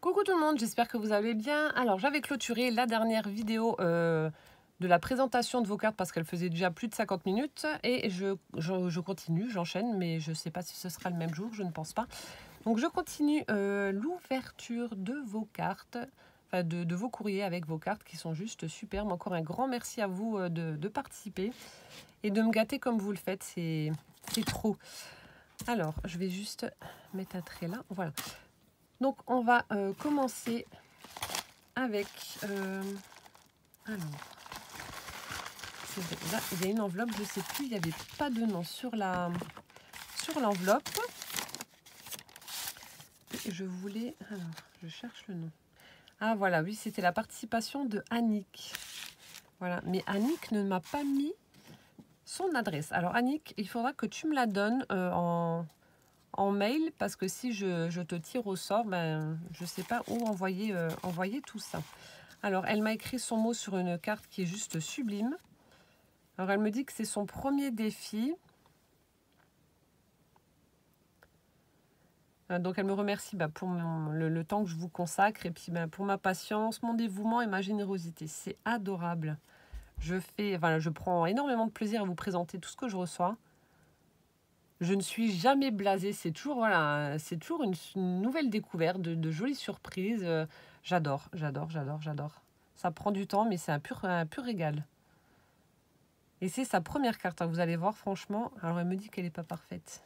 Coucou tout le monde, j'espère que vous allez bien. Alors j'avais clôturé la dernière vidéo de la présentation de vos cartes parce qu'elle faisait déjà plus de 50 minutes et je continue, j'enchaîne, mais je ne sais pas si ce sera le même jour, je ne pense pas. Donc je continue l'ouverture de vos cartes, enfin de vos courriers avec vos cartes qui sont juste superbes. Encore un grand merci à vous de participer et de me gâter comme vous le faites, c'est trop. Alors je vais juste mettre un trait là, voilà. Donc on va commencer avec... alors, là, il y a une enveloppe, je ne sais plus, il n'y avait pas de nom sur l'enveloppe. Et je voulais... Alors, je cherche le nom. Ah voilà, oui, c'était la participation de Annick. Voilà, mais Annick ne m'a pas mis son adresse. Alors Annick, il faudra que tu me la donnes en mail, parce que si je te tire au sort, ben, je ne sais pas où envoyer tout ça. Alors, elle m'a écrit son mot sur une carte qui est juste sublime. Alors, elle me dit que c'est son premier défi. Donc, elle me remercie pour le temps que je vous consacre et puis pour ma patience, mon dévouement et ma générosité. C'est adorable. Je prends énormément de plaisir à vous présenter tout ce que je reçois. Je ne suis jamais blasée. C'est toujours, voilà, c'est toujours une nouvelle découverte, de jolies surprises. J'adore. Ça prend du temps, mais c'est un pur régal. Et c'est sa première carte, hein, vous allez voir, franchement. Alors, elle me dit qu'elle n'est pas parfaite.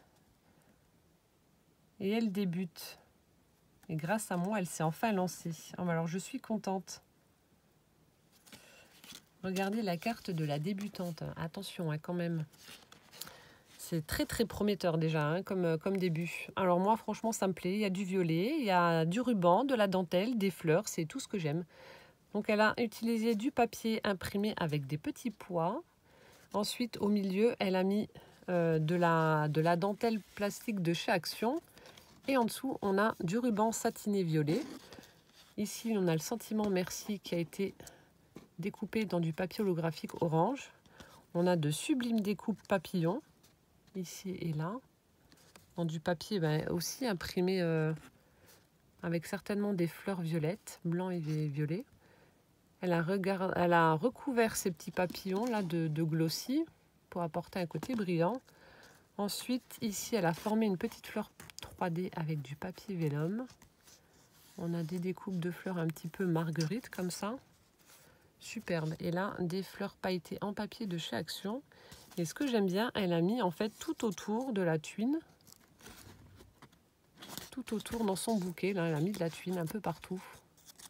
Et elle débute. Et grâce à moi, elle s'est enfin lancée. Alors, je suis contente. Regardez la carte de la débutante. Attention, hein, quand même. C'est très, très prometteur déjà, hein, comme début. Alors, moi, franchement, ça me plaît. Il y a du violet, il y a du ruban, de la dentelle, des fleurs. C'est tout ce que j'aime. Donc, elle a utilisé du papier imprimé avec des petits pois. Ensuite, au milieu, elle a mis de la dentelle plastique de chez Action. Et en dessous, on a du ruban satiné violet. Ici, on a le sentiment merci qui a été découpé dans du papier holographique orange. On a de sublimes découpes papillons, ici et là. Dans du papier aussi imprimé avec certainement des fleurs violettes, blanc et violet. Elle a recouvert ces petits papillons là de glossy pour apporter un côté brillant. Ensuite, ici, elle a formé une petite fleur 3D avec du papier vélum. On a des découpes de fleurs un petit peu marguerite comme ça. Superbe. Et là, des fleurs pailletées en papier de chez Action. Et ce que j'aime bien, elle a mis en fait tout autour de la tuile. Tout autour dans son bouquet. Là, elle a mis de la tuile un peu partout,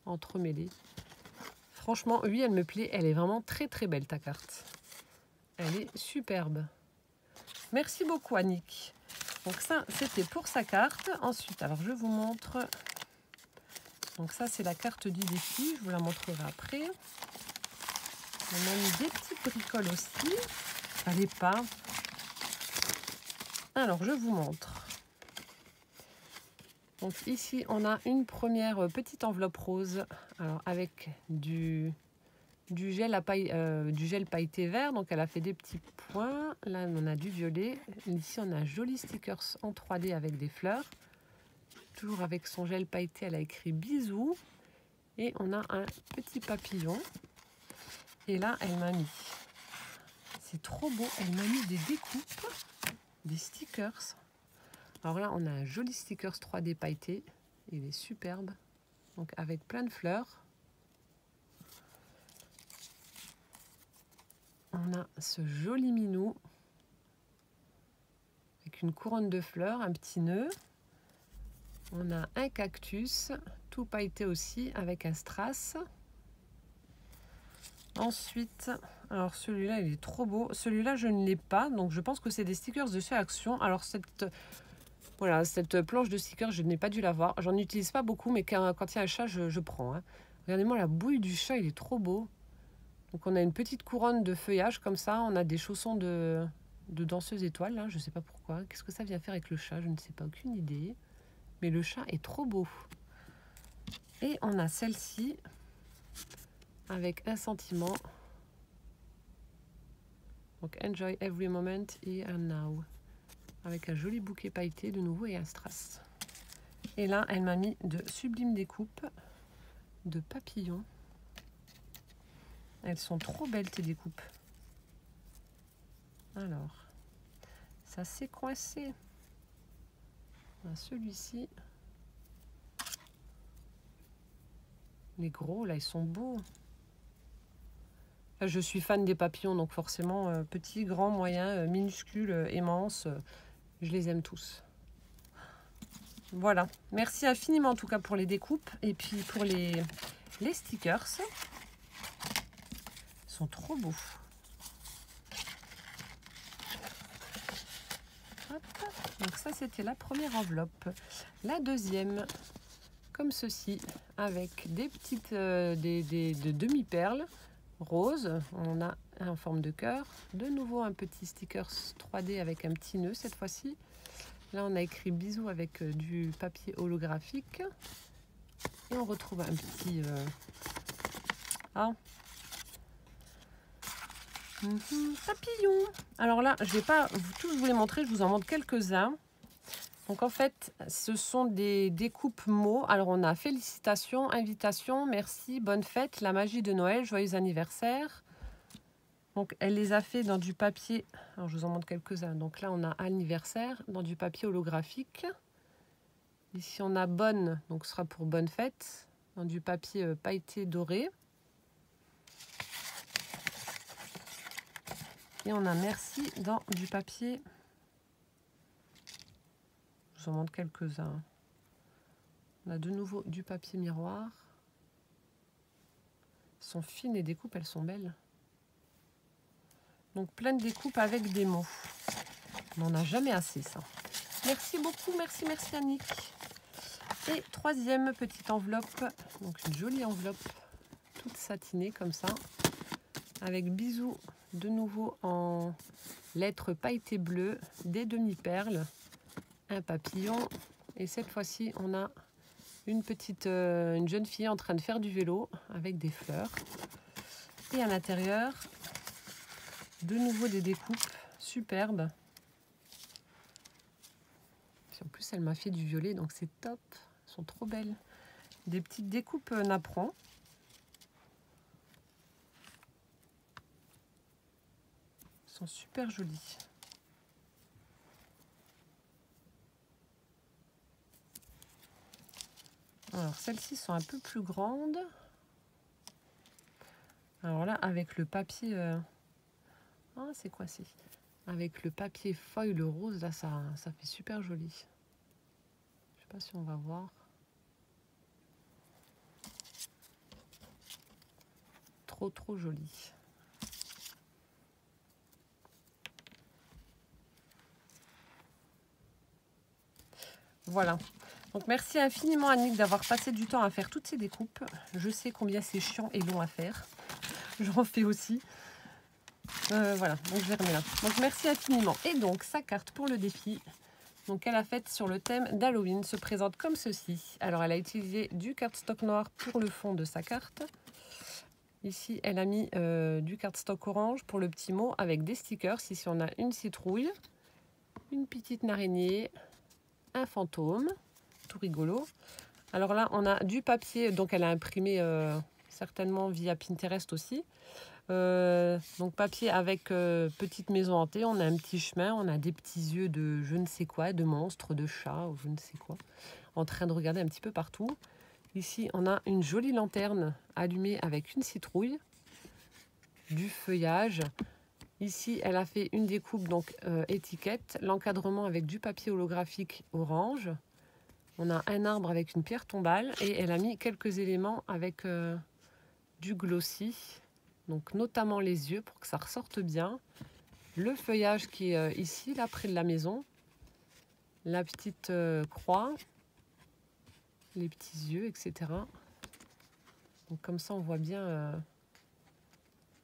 entremêlée. Franchement, oui, elle me plaît. Elle est vraiment très très belle ta carte. Elle est superbe. Merci beaucoup Annick. Donc ça, c'était pour sa carte. Ensuite, alors je vous montre. Donc ça, c'est la carte du défi. Je vous la montrerai après. On a mis des petites bricoles aussi. Fallait pas. Alors, je vous montre. Donc ici, on a une première petite enveloppe rose. Alors avec du gel pailleté vert. Donc elle a fait des petits points. Là, on a du violet. Ici, on a un joli stickers en 3D avec des fleurs. Toujours avec son gel pailleté, elle a écrit bisous. Et on a un petit papillon. Et là, elle m'a mis, c'est trop beau, elle m'a mis des découpes, des stickers. Alors là, on a un joli stickers 3D pailleté. Il est superbe. Donc avec plein de fleurs. On a ce joli minou avec une couronne de fleurs, un petit nœud. On a un cactus, tout pailleté aussi, avec un strass. Ensuite, alors celui-là, il est trop beau. Celui-là, je ne l'ai pas, donc je pense que c'est des stickers de chez Action. Alors cette planche de stickers, je n'ai pas dû l'avoir. J'en utilise pas beaucoup, mais quand il y a un chat, je prends. Hein. Regardez-moi la bouille du chat, il est trop beau. Donc on a une petite couronne de feuillage comme ça. On a des chaussons de danseuse étoile, là. Je ne sais pas pourquoi. Qu'est-ce que ça vient faire avec le chat? Je ne sais pas, aucune idée. Mais le chat est trop beau. Et on a celle-ci avec un sentiment. Donc enjoy every moment here and now. Avec un joli bouquet pailleté de nouveau et un strass. Et là, elle m'a mis de sublimes découpes de papillons. Elles sont trop belles, tes découpes. Alors, ça s'est coincé. Celui-ci. Les gros, là, ils sont beaux. Je suis fan des papillons, donc forcément, petits, grands, moyens, minuscules, immenses, je les aime tous. Voilà. Merci infiniment, en tout cas, pour les découpes. Et puis, pour les stickers. Ils sont trop beaux. Hop. Donc ça, c'était la première enveloppe. La deuxième, comme ceci, avec des petites de demi-perles roses. On a en forme de cœur. De nouveau, un petit sticker 3D avec un petit nœud cette fois-ci. Là, on a écrit bisous avec du papier holographique. Et on retrouve un petit... papillon. Alors là, je ne vais pas tous vous les montrer, je vous en montre quelques-uns. Donc en fait, ce sont des découpes mots. Alors on a félicitations, invitation, merci, bonne fête, la magie de Noël, joyeux anniversaire. Donc elle les a fait dans du papier. Alors je vous en montre quelques-uns. Donc là on a anniversaire dans du papier holographique. Ici on a bonne, donc ce sera pour bonne fête, dans du papier pailleté doré. Et on a merci dans du papier. Je vous en montre quelques-uns. On a de nouveau du papier miroir. Elles sont fines, les découpes, elles sont belles. Donc plein de découpes avec des mots. On n'en a jamais assez, ça. Merci beaucoup, merci Annick. Et troisième petite enveloppe, donc une jolie enveloppe toute satinée comme ça, avec bisous de nouveau en lettres pailletées bleues, des demi-perles, un papillon, et cette fois-ci on a une jeune fille en train de faire du vélo avec des fleurs, et à l'intérieur de nouveau des découpes superbes. En plus elle m'a fait du violet, donc c'est top, elles sont trop belles. Des petites découpes napperon. Elles sont super jolies. Alors celles-ci sont un peu plus grandes. Alors là avec le papier... c'est quoi c'est? Avec le papier foil rose, là ça fait super joli. Je sais pas si on va voir. Trop joli. Voilà. Donc merci infiniment Annick d'avoir passé du temps à faire toutes ces découpes. Je sais combien c'est chiant et long à faire. J'en fais aussi. Voilà, donc je vais remettre là. Donc merci infiniment. Et donc sa carte pour le défi, donc elle a faite sur le thème d'Halloween, se présente comme ceci. Alors elle a utilisé du cardstock noir pour le fond de sa carte. Ici elle a mis du cardstock orange pour le petit mot avec des stickers. Ici on a une citrouille, une petite araignée, un fantôme, tout rigolo. Alors là on a du papier, donc elle a imprimé certainement via Pinterest aussi. Donc papier avec petite maison hantée, on a un petit chemin, on a des petits yeux de je ne sais quoi, de monstres, de chats ou je ne sais quoi, en train de regarder un petit peu partout. Ici on a une jolie lanterne allumée avec une citrouille, du feuillage. Ici elle a fait une découpe, donc étiquette, l'encadrement avec du papier holographique orange. On a un arbre avec une pierre tombale et elle a mis quelques éléments avec du glossy. Donc notamment les yeux pour que ça ressorte bien. Le feuillage qui est ici, là près de la maison. La petite croix. Les petits yeux, etc. Donc comme ça on voit bien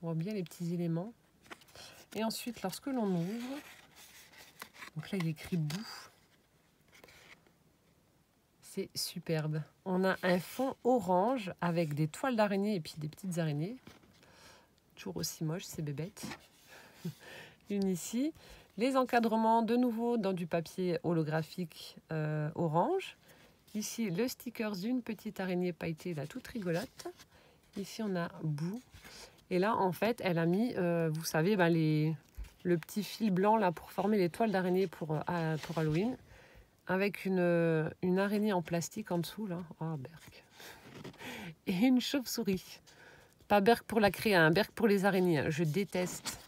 les petits éléments. Et ensuite lorsque l'on ouvre, donc là il est écrit boue. C'est superbe. On a un fond orange avec des toiles d'araignée et puis des petites araignées. Toujours aussi moche ces bébêtes. Une ici. Les encadrements de nouveau dans du papier holographique orange. Ici, le sticker d'une petite araignée pailletée, là, toute rigolote. Ici, on a Boo. Et là, en fait, elle a mis, vous savez, ben, le petit fil blanc là pour former les toiles d'araignée pour Halloween. Avec une araignée en plastique en dessous, là. Oh, Berk. Et une chauve-souris. Pas Berk pour la créer, un Berk pour les araignées. Je déteste.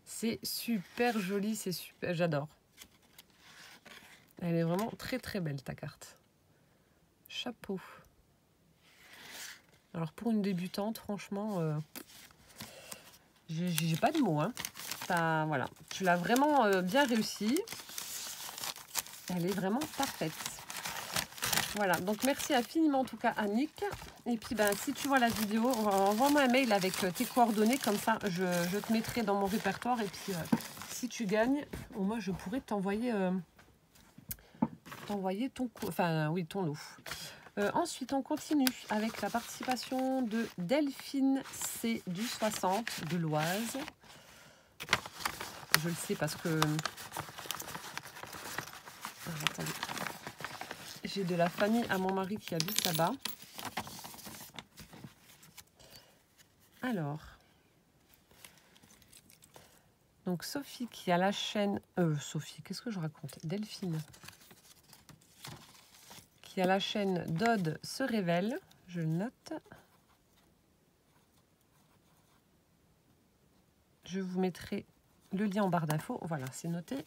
C'est super joli, c'est super, j'adore. Elle est vraiment très très belle ta carte. Chapeau. Alors pour une débutante, franchement, j'ai pas de mots. Hein. Voilà. Tu l'as vraiment bien réussi. Elle est vraiment parfaite. Voilà, donc merci infiniment en tout cas Annick. Et puis ben, si tu vois la vidéo, envoie-moi un mail avec tes coordonnées, comme ça je te mettrai dans mon répertoire. Et puis si tu gagnes, au moins je pourrais t'envoyer ton lot. Ensuite, on continue avec la participation de Delphine C du 60 de l'Oise. Je le sais parce que... Alors, attendez. J'ai de la famille à mon mari qui habite là-bas. Alors, donc Sophie qui a la chaîne... Sophie, qu'est-ce que je raconte? Delphine. Qui a la chaîne Dodd se révèle. Je le note. Je vous mettrai le lien en barre d'infos. Voilà, c'est noté.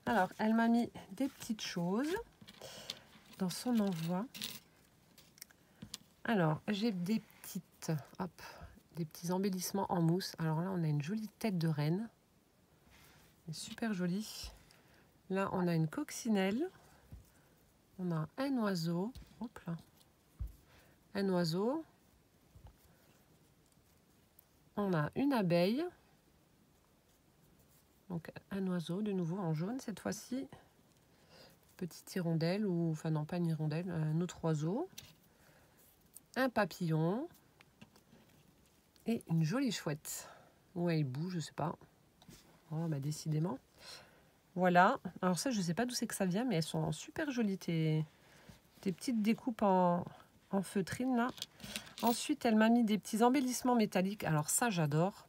Alors, elle m'a mis des petites choses dans son envoi. Alors, j'ai des petits embellissements en mousse. Alors là, on a une jolie tête de reine. Super jolie. Là, on a une coccinelle. On a un oiseau. Hop là. Un oiseau. On a une abeille. Donc, un oiseau, de nouveau en jaune cette fois-ci. Petite hirondelle, ou enfin non, pas une hirondelle, un autre oiseau. Un papillon. Et une jolie chouette. Où elle bouge, je sais pas. Oh, bah décidément. Voilà. Alors ça, je sais pas d'où c'est que ça vient, mais elles sont super jolies, tes petites découpes en feutrine, là. Ensuite, elle m'a mis des petits embellissements métalliques. Alors ça, j'adore.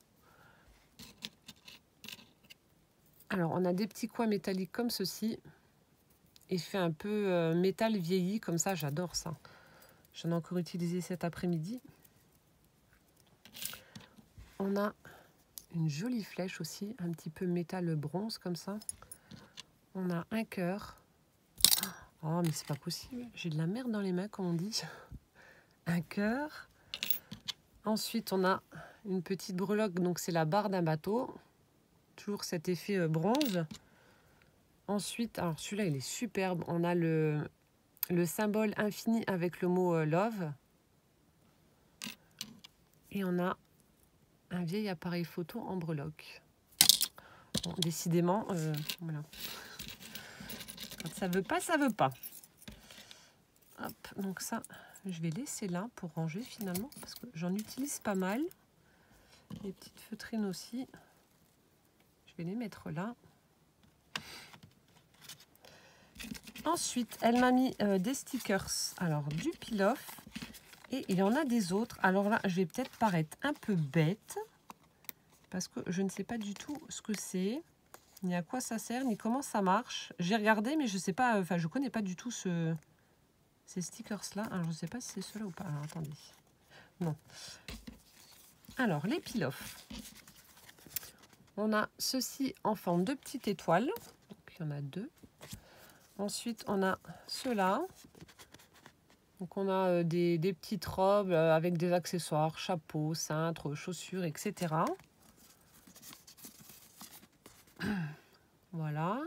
Alors, on a des petits coins métalliques comme ceci. Et fait un peu métal vieilli, comme ça, j'adore ça. J'en ai encore utilisé cet après-midi. On a une jolie flèche aussi, un petit peu métal bronze comme ça. On a un cœur. Oh, mais c'est pas possible. J'ai de la merde dans les mains, comme on dit. Un cœur. Ensuite, on a une petite breloque. Donc, c'est la barre d'un bateau. Toujours cet effet bronze. Ensuite, alors celui-là, il est superbe. On a le symbole infini avec le mot love. Et on a un vieil appareil photo en breloque. Bon, décidément, voilà. Quand ça veut pas, ça veut pas. Hop, donc ça, je vais laisser là pour ranger finalement, parce que j'en utilise pas mal. Les petites feutrines aussi. Je vais les mettre là. Ensuite, elle m'a mis des stickers. Alors, du peel-off. Et il y en a des autres. Alors là, je vais peut-être paraître un peu bête. Parce que je ne sais pas du tout ce que c'est. Ni à quoi ça sert, ni comment ça marche. J'ai regardé, mais je sais pas. Enfin, je connais pas du tout ces stickers-là. Alors, je ne sais pas si c'est ceux-là ou pas. Alors, attendez. Non. Alors, les peel-off. On a ceci en forme de petite étoile. Donc, il y en a deux. Ensuite, on a ceux-là. Donc, on a des petites robes avec des accessoires, chapeaux, cintres, chaussures, etc. Voilà.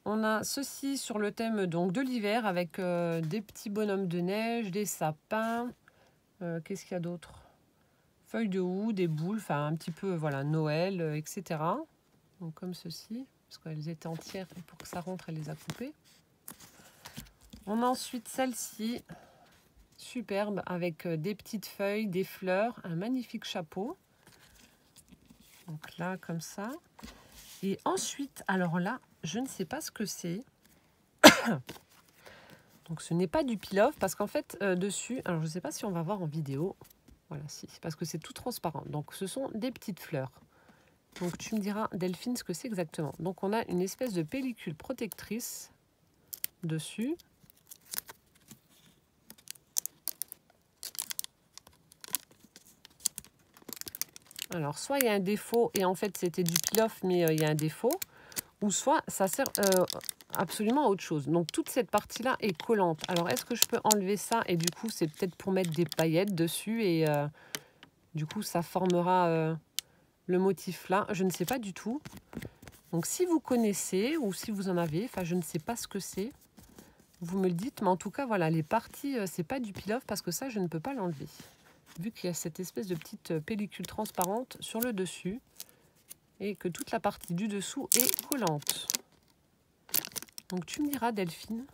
On a ceci sur le thème donc de l'hiver avec des petits bonhommes de neige, des sapins. Qu'est-ce qu'il y a d'autre? Feuilles de houx, des boules, enfin un petit peu voilà Noël, etc. Donc comme ceci, parce qu'elles étaient entières et pour que ça rentre, elle les a coupées. On a ensuite celle-ci, superbe, avec des petites feuilles, des fleurs, un magnifique chapeau. Donc là, comme ça. Et ensuite, alors là, je ne sais pas ce que c'est. Donc ce n'est pas du peel-off parce qu'en fait dessus, alors je ne sais pas si on va voir en vidéo, voilà si, parce que c'est tout transparent. Donc ce sont des petites fleurs. Donc tu me diras Delphine ce que c'est exactement. Donc on a une espèce de pellicule protectrice dessus. Alors soit il y a un défaut et en fait c'était du peel-off mais il y a un défaut, ou soit ça sert absolument à autre chose. Donc toute cette partie-là est collante. Alors est-ce que je peux enlever ça et du coup c'est peut-être pour mettre des paillettes dessus et du coup ça formera le motif là. Je ne sais pas du tout. Donc si vous connaissez ou si vous en avez, enfin je ne sais pas ce que c'est, vous me le dites. Mais en tout cas voilà, les parties, c'est pas du peel-off parce que ça je ne peux pas l'enlever. Vu qu'il y a cette espèce de petite pellicule transparente sur le dessus et que toute la partie du dessous est collante. Donc tu me diras Delphine,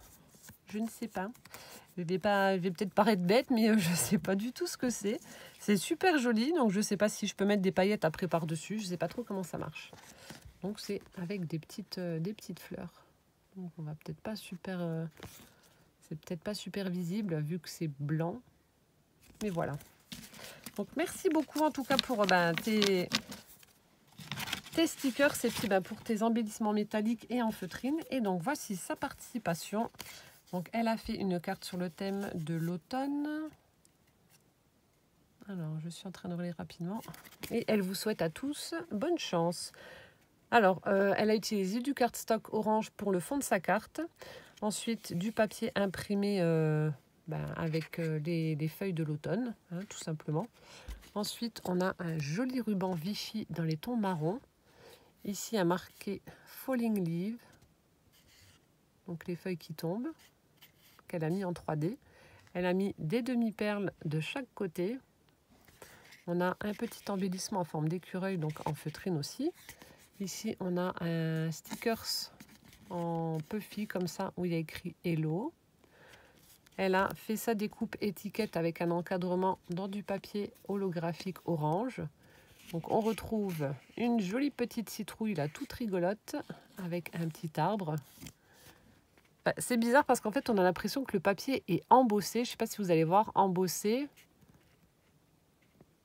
je ne sais pas. Je vais peut-être paraître bête, mais je ne sais pas du tout ce que c'est. C'est super joli, donc je ne sais pas si je peux mettre des paillettes après par-dessus. Je ne sais pas trop comment ça marche. Donc c'est avec des petites fleurs. Donc on va peut-être pas super... c'est peut-être pas super visible vu que c'est blanc. Mais voilà. Donc merci beaucoup en tout cas pour tes stickers et puis pour tes embellissements métalliques et en feutrine. Et donc voici sa participation. Donc elle a fait une carte sur le thème de l'automne. Alors je suis en train de relire rapidement. Et elle vous souhaite à tous bonne chance. Alors elle a utilisé du cardstock orange pour le fond de sa carte. Ensuite du papier imprimé avec les feuilles de l'automne, hein, tout simplement. Ensuite, on a un joli ruban Vichy dans les tons marron. Ici, un marqué Falling Leaf. Donc, les feuilles qui tombent, qu'elle a mis en 3D. Elle a mis des demi-perles de chaque côté. On a un petit embellissement en forme d'écureuil, donc en feutrine aussi. Ici, on a un stickers en puffy, comme ça, où il y a écrit Hello. Elle a fait sa découpe étiquette avec un encadrement dans du papier holographique orange. Donc on retrouve une jolie petite citrouille là, toute rigolote, avec un petit arbre. C'est bizarre parce qu'en fait on a l'impression que le papier est embossé. Je ne sais pas si vous allez voir, embossé,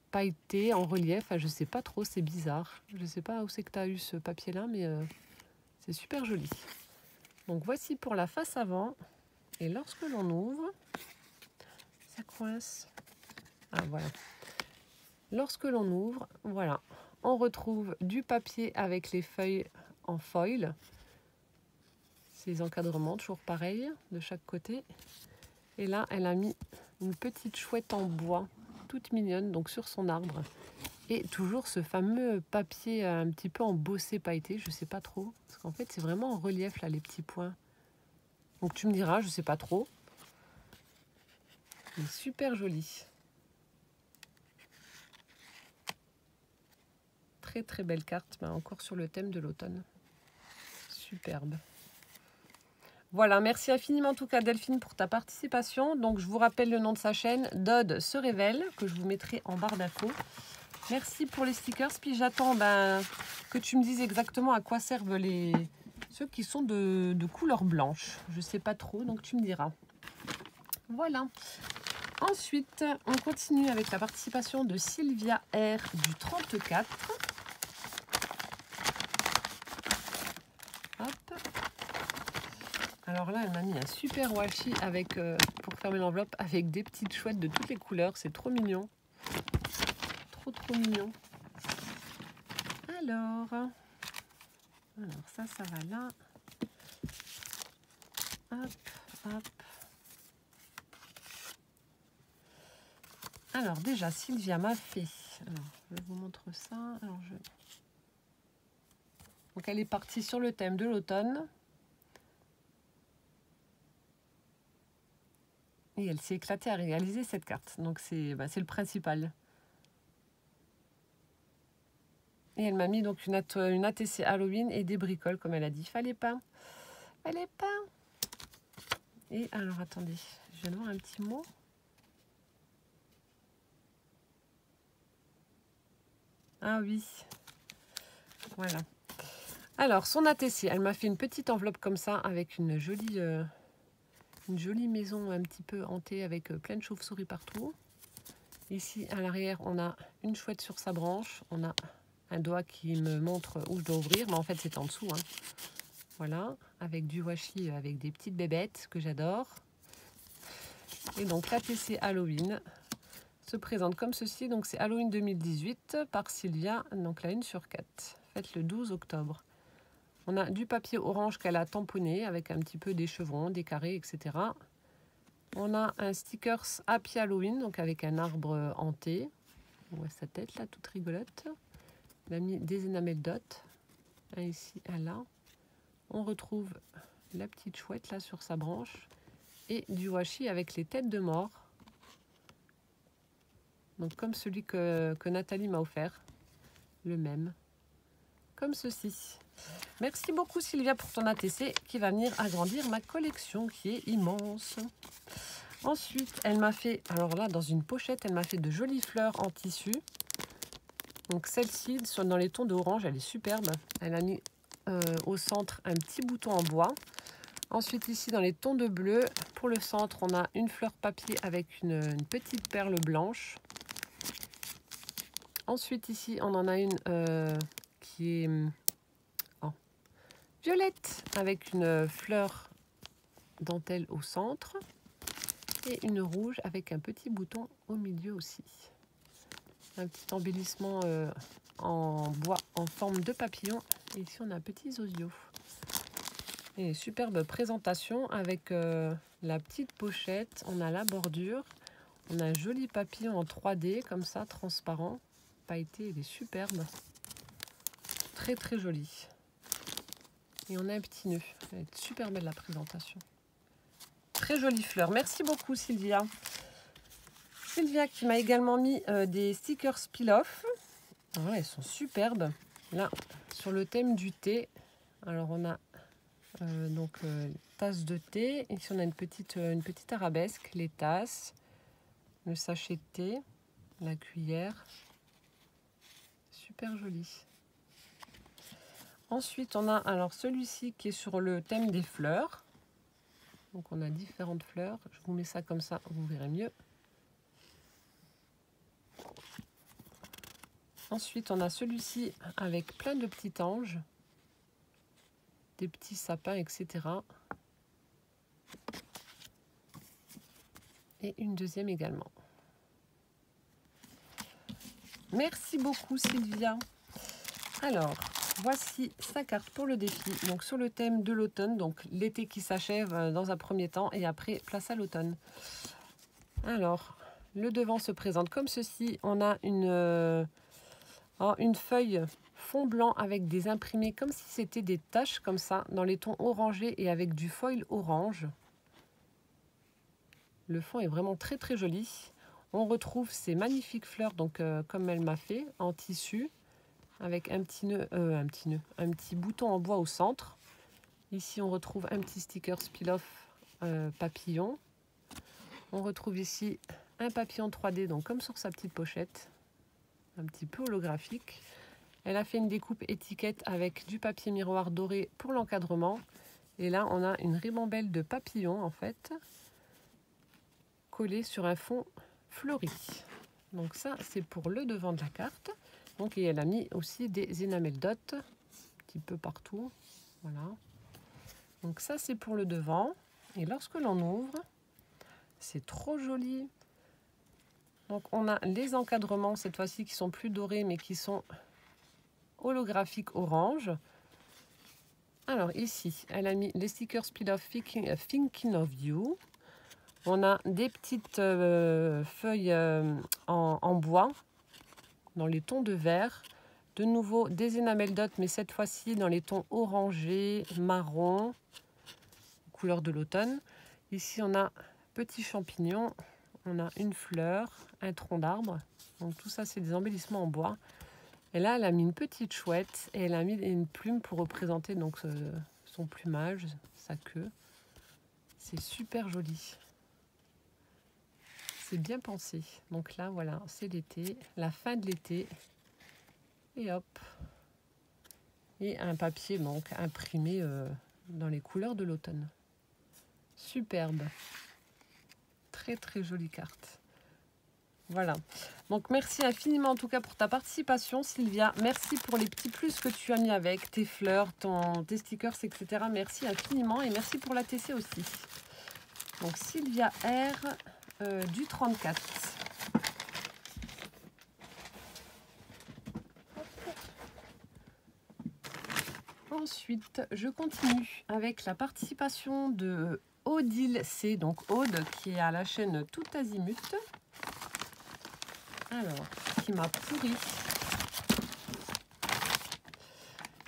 pailleté, en relief. Enfin, je ne sais pas trop, c'est bizarre. Je ne sais pas où c'est que tu as eu ce papier là, mais c'est super joli. Donc voici pour la face avant. Et lorsque l'on ouvre, ça coince. Ah voilà. Lorsque l'on ouvre, voilà, on retrouve du papier avec les feuilles en foil. Ces encadrements, toujours pareil, de chaque côté. Et là, elle a mis une petite chouette en bois, toute mignonne, donc sur son arbre. Et toujours ce fameux papier un petit peu embossé, pailleté, je ne sais pas trop. Parce qu'en fait, c'est vraiment en relief, là, les petits points. Donc tu me diras, je ne sais pas trop. Mais super joli. Très très belle carte, encore sur le thème de l'automne. Superbe. Voilà, merci infiniment en tout cas Delphine pour ta participation. Donc je vous rappelle le nom de sa chaîne, Dod se révèle, que je vous mettrai en barre d'infos. Merci pour les stickers, puis j'attends que tu me dises exactement à quoi servent ceux qui sont de couleur blanche. Je ne sais pas trop, donc tu me diras. Voilà. Ensuite, on continue avec la participation de Sylvia R du 34. Hop. Alors là, elle m'a mis un super washi avec, pour fermer l'enveloppe avec des petites chouettes de toutes les couleurs. C'est trop mignon. Trop, trop mignon. Alors ça va là. Hop, hop. Alors déjà, Sylvia m'a fait... Alors, je vous montre ça. Alors, donc, elle est partie sur le thème de l'automne. Et elle s'est éclatée à réaliser cette carte. Donc, c'est le principal. Et elle m'a mis donc une ATC Halloween et des bricoles, comme elle a dit. Fallait pas. Fallait pas. Et alors, attendez. Je vais voir un petit mot. Ah oui. Voilà. Alors, son ATC, elle m'a fait une petite enveloppe comme ça avec une jolie maison un petit peu hantée avec plein de chauves-souris partout. Ici, à l'arrière, on a une chouette sur sa branche. On a un doigt qui me montre où je dois ouvrir, mais en fait, c'est en dessous, hein. Voilà, avec du washi, avec des petites bébêtes que j'adore. Et donc, l'ATC Halloween se présente comme ceci. Donc, c'est Halloween 2018 par Sylvia, donc la 1/4, faite le 12 octobre. On a du papier orange qu'elle a tamponné avec un petit peu des chevrons, des carrés, etc. On a un stickers Happy Halloween, donc avec un arbre hanté. On voit sa tête là, toute rigolote. Elle a mis des enamel dots, un ici, un là. On retrouve la petite chouette là sur sa branche et du washi avec les têtes de mort. Donc comme celui que Nathalie m'a offert, le même, comme ceci. Merci beaucoup Sylvia pour ton ATC qui va venir agrandir ma collection qui est immense. Ensuite, elle m'a fait, alors là dans une pochette, elle m'a fait de jolies fleurs en tissu. Donc celle-ci, dans les tons d'orange, elle est superbe. Elle a mis au centre un petit bouton en bois. Ensuite ici dans les tons de bleu, pour le centre, on a une fleur papier avec une petite perle blanche. Ensuite ici, on en a une qui est violette avec une fleur dentelle au centre et une rouge avec un petit bouton au milieu aussi. Un petit embellissement en bois en forme de papillon. Et ici, on a un petit zozio. Et une superbe présentation avec la petite pochette. On a la bordure. On a un joli papillon en 3D, comme ça, transparent. Pailleté, il est superbe. Très, très joli. Et on a un petit nœud. Elle est super belle, la présentation. Très jolie fleur. Merci beaucoup, Sylvia. Sylvia qui m'a également mis des stickers peel-off. Voilà, elles sont superbes. Là, sur le thème du thé. Alors, on a tasse de thé. Ici, on a une petite arabesque. Les tasses, le sachet de thé, la cuillère. Super joli. Ensuite, on a alors celui-ci qui est sur le thème des fleurs. Donc, on a différentes fleurs. Je vous mets ça comme ça, vous verrez mieux. Ensuite, on a celui-ci avec plein de petits anges, des petits sapins, etc. Et une deuxième également. Merci beaucoup, Sylvia. Alors, voici sa carte pour le défi. Donc, sur le thème de l'automne, donc l'été qui s'achève dans un premier temps et après, place à l'automne. Alors, le devant se présente comme ceci. On a une feuille fond blanc avec des imprimés comme si c'était des taches comme ça dans les tons orangés et avec du foil orange. Le fond est vraiment très très joli. On retrouve ces magnifiques fleurs donc comme elle m'a fait en tissu avec un petit bouton en bois au centre. Ici on retrouve un petit sticker peel-off papillon. On retrouve ici un papillon 3D donc comme sur sa petite pochette, un petit peu holographique. Elle a fait une découpe étiquette avec du papier miroir doré pour l'encadrement. Et là, on a une ribambelle de papillons, en fait, collée sur un fond fleuri. Donc ça, c'est pour le devant de la carte. Donc, et elle a mis aussi des enamel dots, un petit peu partout. Voilà. Donc ça, c'est pour le devant. Et lorsque l'on ouvre, c'est trop joli. Donc, on a les encadrements, cette fois-ci, qui sont plus dorés, mais qui sont holographique orange. Alors ici, elle a mis les stickers peel-off Thinking of You. On a des petites feuilles en bois dans les tons de vert. De nouveau des enamel dots, mais cette fois-ci dans les tons orangés, marron, couleur de l'automne. Ici, on a petits champignons, on a une fleur, un tronc d'arbre. Donc tout ça, c'est des embellissements en bois. Et là, elle a mis une petite chouette et elle a mis une plume pour représenter donc son plumage, sa queue. C'est super joli. C'est bien pensé. Donc là, voilà, c'est l'été, la fin de l'été. Et hop, Et un papier donc imprimé dans les couleurs de l'automne. Superbe. Très très jolie carte. Voilà. Donc merci infiniment en tout cas pour ta participation Sylvia. Merci pour les petits plus que tu as mis avec, tes fleurs, tes stickers, etc. Merci infiniment et merci pour la TC aussi. Donc Sylvia R du 34. Ensuite, je continue avec la participation de Odile C, donc Aude, qui est à la chaîne Tout Azimut. Alors, qui m'a pourri.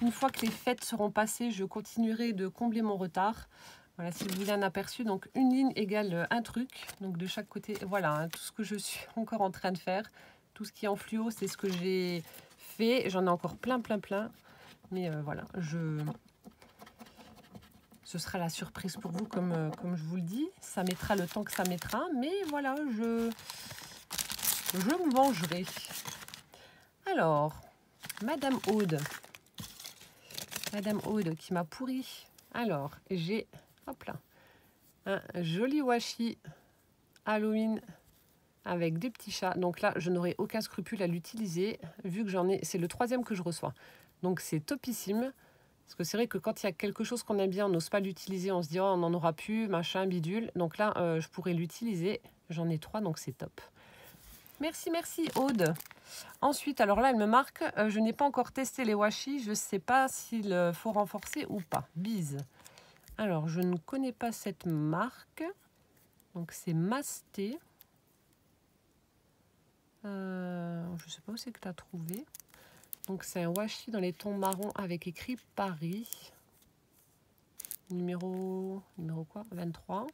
Une fois que les fêtes seront passées, je continuerai de combler mon retard. Voilà, si vous voulez un aperçu, donc une ligne égale un truc, donc de chaque côté. Voilà, hein, tout ce que je suis encore en train de faire. Tout ce qui est en fluo, c'est ce que j'ai fait. J'en ai encore plein. Mais voilà, ce sera la surprise pour vous, comme je vous le dis. Ça mettra le temps que ça mettra, mais voilà, je me vengerai. Alors, Madame Aude qui m'a pourri. Alors, j'ai, hop là, un joli washi Halloween avec des petits chats. Donc là, je n'aurai aucun scrupule à l'utiliser, vu que j'en ai, c'est le 3e que je reçois. Donc c'est topissime. Parce que c'est vrai que quand il y a quelque chose qu'on aime bien, on n'ose pas l'utiliser, on se dit oh, on n'en aura plus, machin, bidule. Donc là, je pourrais l'utiliser. J'en ai 3, donc c'est top. Merci Aude. Ensuite, alors là, elle me marque, je n'ai pas encore testé les washi, je ne sais pas s'il faut renforcer ou pas. Bise. Alors, je ne connais pas cette marque. Donc c'est Masté. Je ne sais pas où c'est que tu as trouvé. Donc c'est un washi dans les tons marron avec écrit Paris. Numéro quoi 23.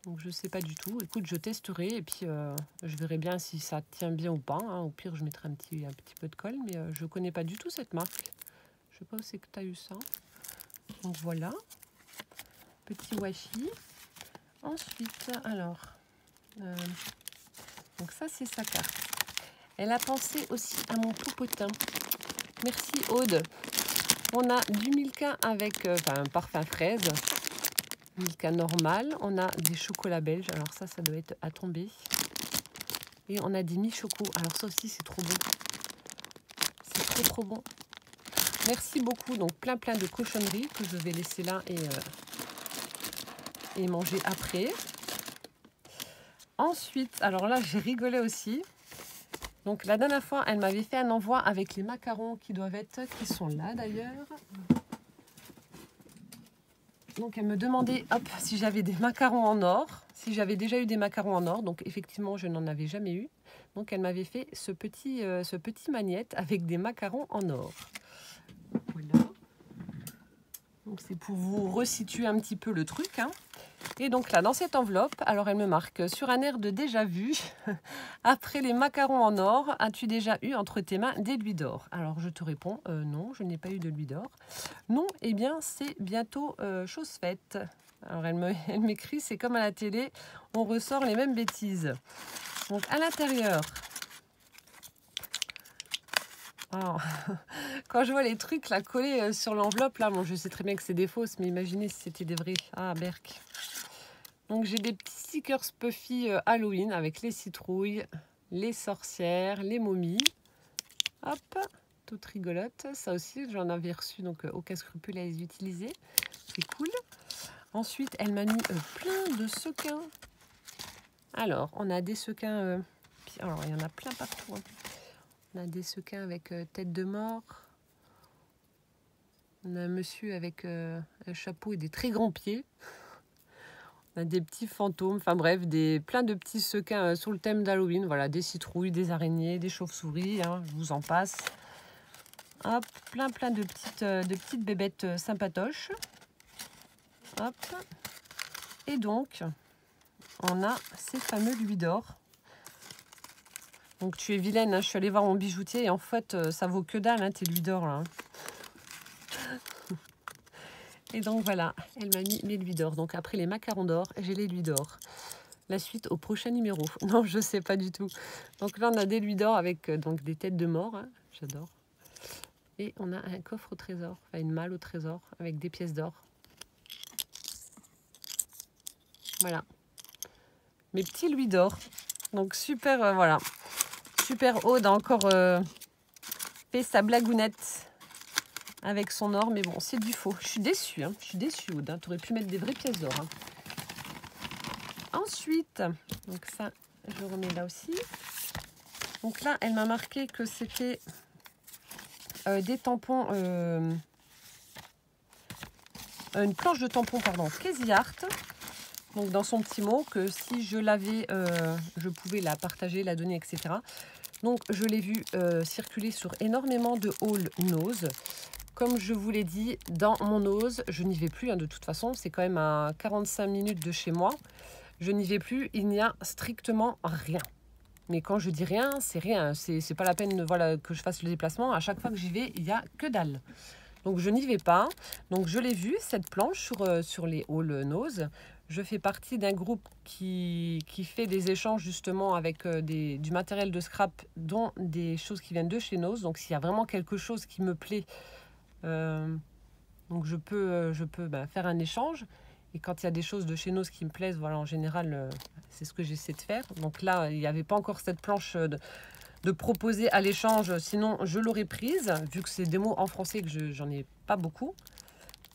Donc je sais pas du tout. Écoute, je testerai et puis je verrai bien si ça tient bien ou pas. Hein. Au pire, je mettrai un petit peu de colle, mais je connais pas du tout cette marque. Je sais pas où c'est que tu as eu ça. Donc voilà. Petit washi. Ensuite, alors, donc ça c'est sa carte. Elle a pensé aussi à mon popotin. Merci Aude. On a du Milka avec un parfum fraise. Milka normal. On a des chocolats belges. Alors ça doit être à tomber. Et on a des mi-choco. Alors ça aussi, c'est trop bon. C'est trop bon. Merci beaucoup. Donc plein de cochonneries que je vais laisser là et manger après. Ensuite, alors là, j'ai rigolé aussi. Donc la dernière fois, elle m'avait fait un envoi avec les macarons qui sont là d'ailleurs. Donc elle me demandait si j'avais des macarons en or, si j'avais déjà eu des macarons en or. Donc effectivement, je n'en avais jamais eu. Donc elle m'avait fait ce petit magnette avec des macarons en or. Voilà. Donc c'est pour vous resituer un petit peu le truc. Hein. Et donc là, dans cette enveloppe, alors elle me marque sur un air de déjà vu. Après les macarons en or, as-tu déjà eu entre tes mains des louis d'or? Alors je te réponds, non, je n'ai pas eu de louis d'or. Non, eh bien c'est bientôt chose faite. Alors elle m'écrit, c'est comme à la télé, on ressort les mêmes bêtises. Donc à l'intérieur, quand je vois les trucs là collés sur l'enveloppe, là, bon, je sais très bien que c'est des fausses, mais imaginez si c'était des vrais. Ah, berk. Donc j'ai des petits stickers Puffy Halloween avec les citrouilles, les sorcières, les momies. Hop, toute rigolote. Ça aussi, j'en avais reçu, donc aucun scrupule à les utiliser. C'est cool. Ensuite, elle m'a mis plein de sequins. Alors, on a des sequins... alors, il y en a plein partout. Hein. On a des sequins avec tête de mort. On a un monsieur avec un chapeau et des très grands pieds. On a des petits fantômes, enfin bref, plein de petits sequins sur le thème d'Halloween. Voilà, des citrouilles, des araignées, des chauves-souris, hein, je vous en passe. Hop, plein de petites bébêtes sympatoches. Hop. Et donc, on a ces fameux louis d'or. Donc tu es vilaine, hein, je suis allée voir mon bijoutier et en fait, ça vaut que dalle, hein, tes louis d'or là. Et donc voilà, elle m'a mis mes louis d'or. Donc après les macarons d'or, j'ai les louis d'or. La suite au prochain numéro. Non, je sais pas du tout. Donc là, on a des louis d'or avec donc des têtes de mort. Hein. J'adore. Et on a un coffre au trésor, enfin une malle au trésor avec des pièces d'or. Voilà. Mes petits louis d'or. Donc super, voilà. Super Aude a encore fait sa blagounette avec son or. Mais bon, c'est du faux. Je suis déçue. Hein. Je suis déçue, Aude. Hein. Tu aurais pu mettre des vraies pièces d'or. Hein. Ensuite, donc ça, je remets là aussi. Donc là, elle m'a marqué que c'était des tampons... une planche de tampons, pardon, Crazy Art. Donc dans son petit mot, que si je l'avais, je pouvais la partager, la donner, etc. Donc je l'ai vu circuler sur énormément de hauls Nose. Comme je vous l'ai dit, dans mon Nose, je n'y vais plus. Hein, de toute façon, c'est quand même à 45 minutes de chez moi. Je n'y vais plus, il n'y a strictement rien. Mais quand je dis rien, c'est rien. C'est pas la peine voilà, que je fasse le déplacement. À chaque fois que j'y vais, il n'y a que dalle. Donc je n'y vais pas. Donc je l'ai vue, cette planche, sur les hauls Nose. Je fais partie d'un groupe qui fait des échanges justement avec du matériel de scrap, dont des choses qui viennent de chez Nose. Donc s'il y a vraiment quelque chose qui me plaît, donc je peux faire un échange. Et quand il y a des choses de chez Nose qui me plaisent, voilà, en général, c'est ce que j'essaie de faire. Donc là, il n'y avait pas encore cette planche de proposer à l'échange, sinon je l'aurais prise, vu que c'est des mots en français que j'en ai pas beaucoup.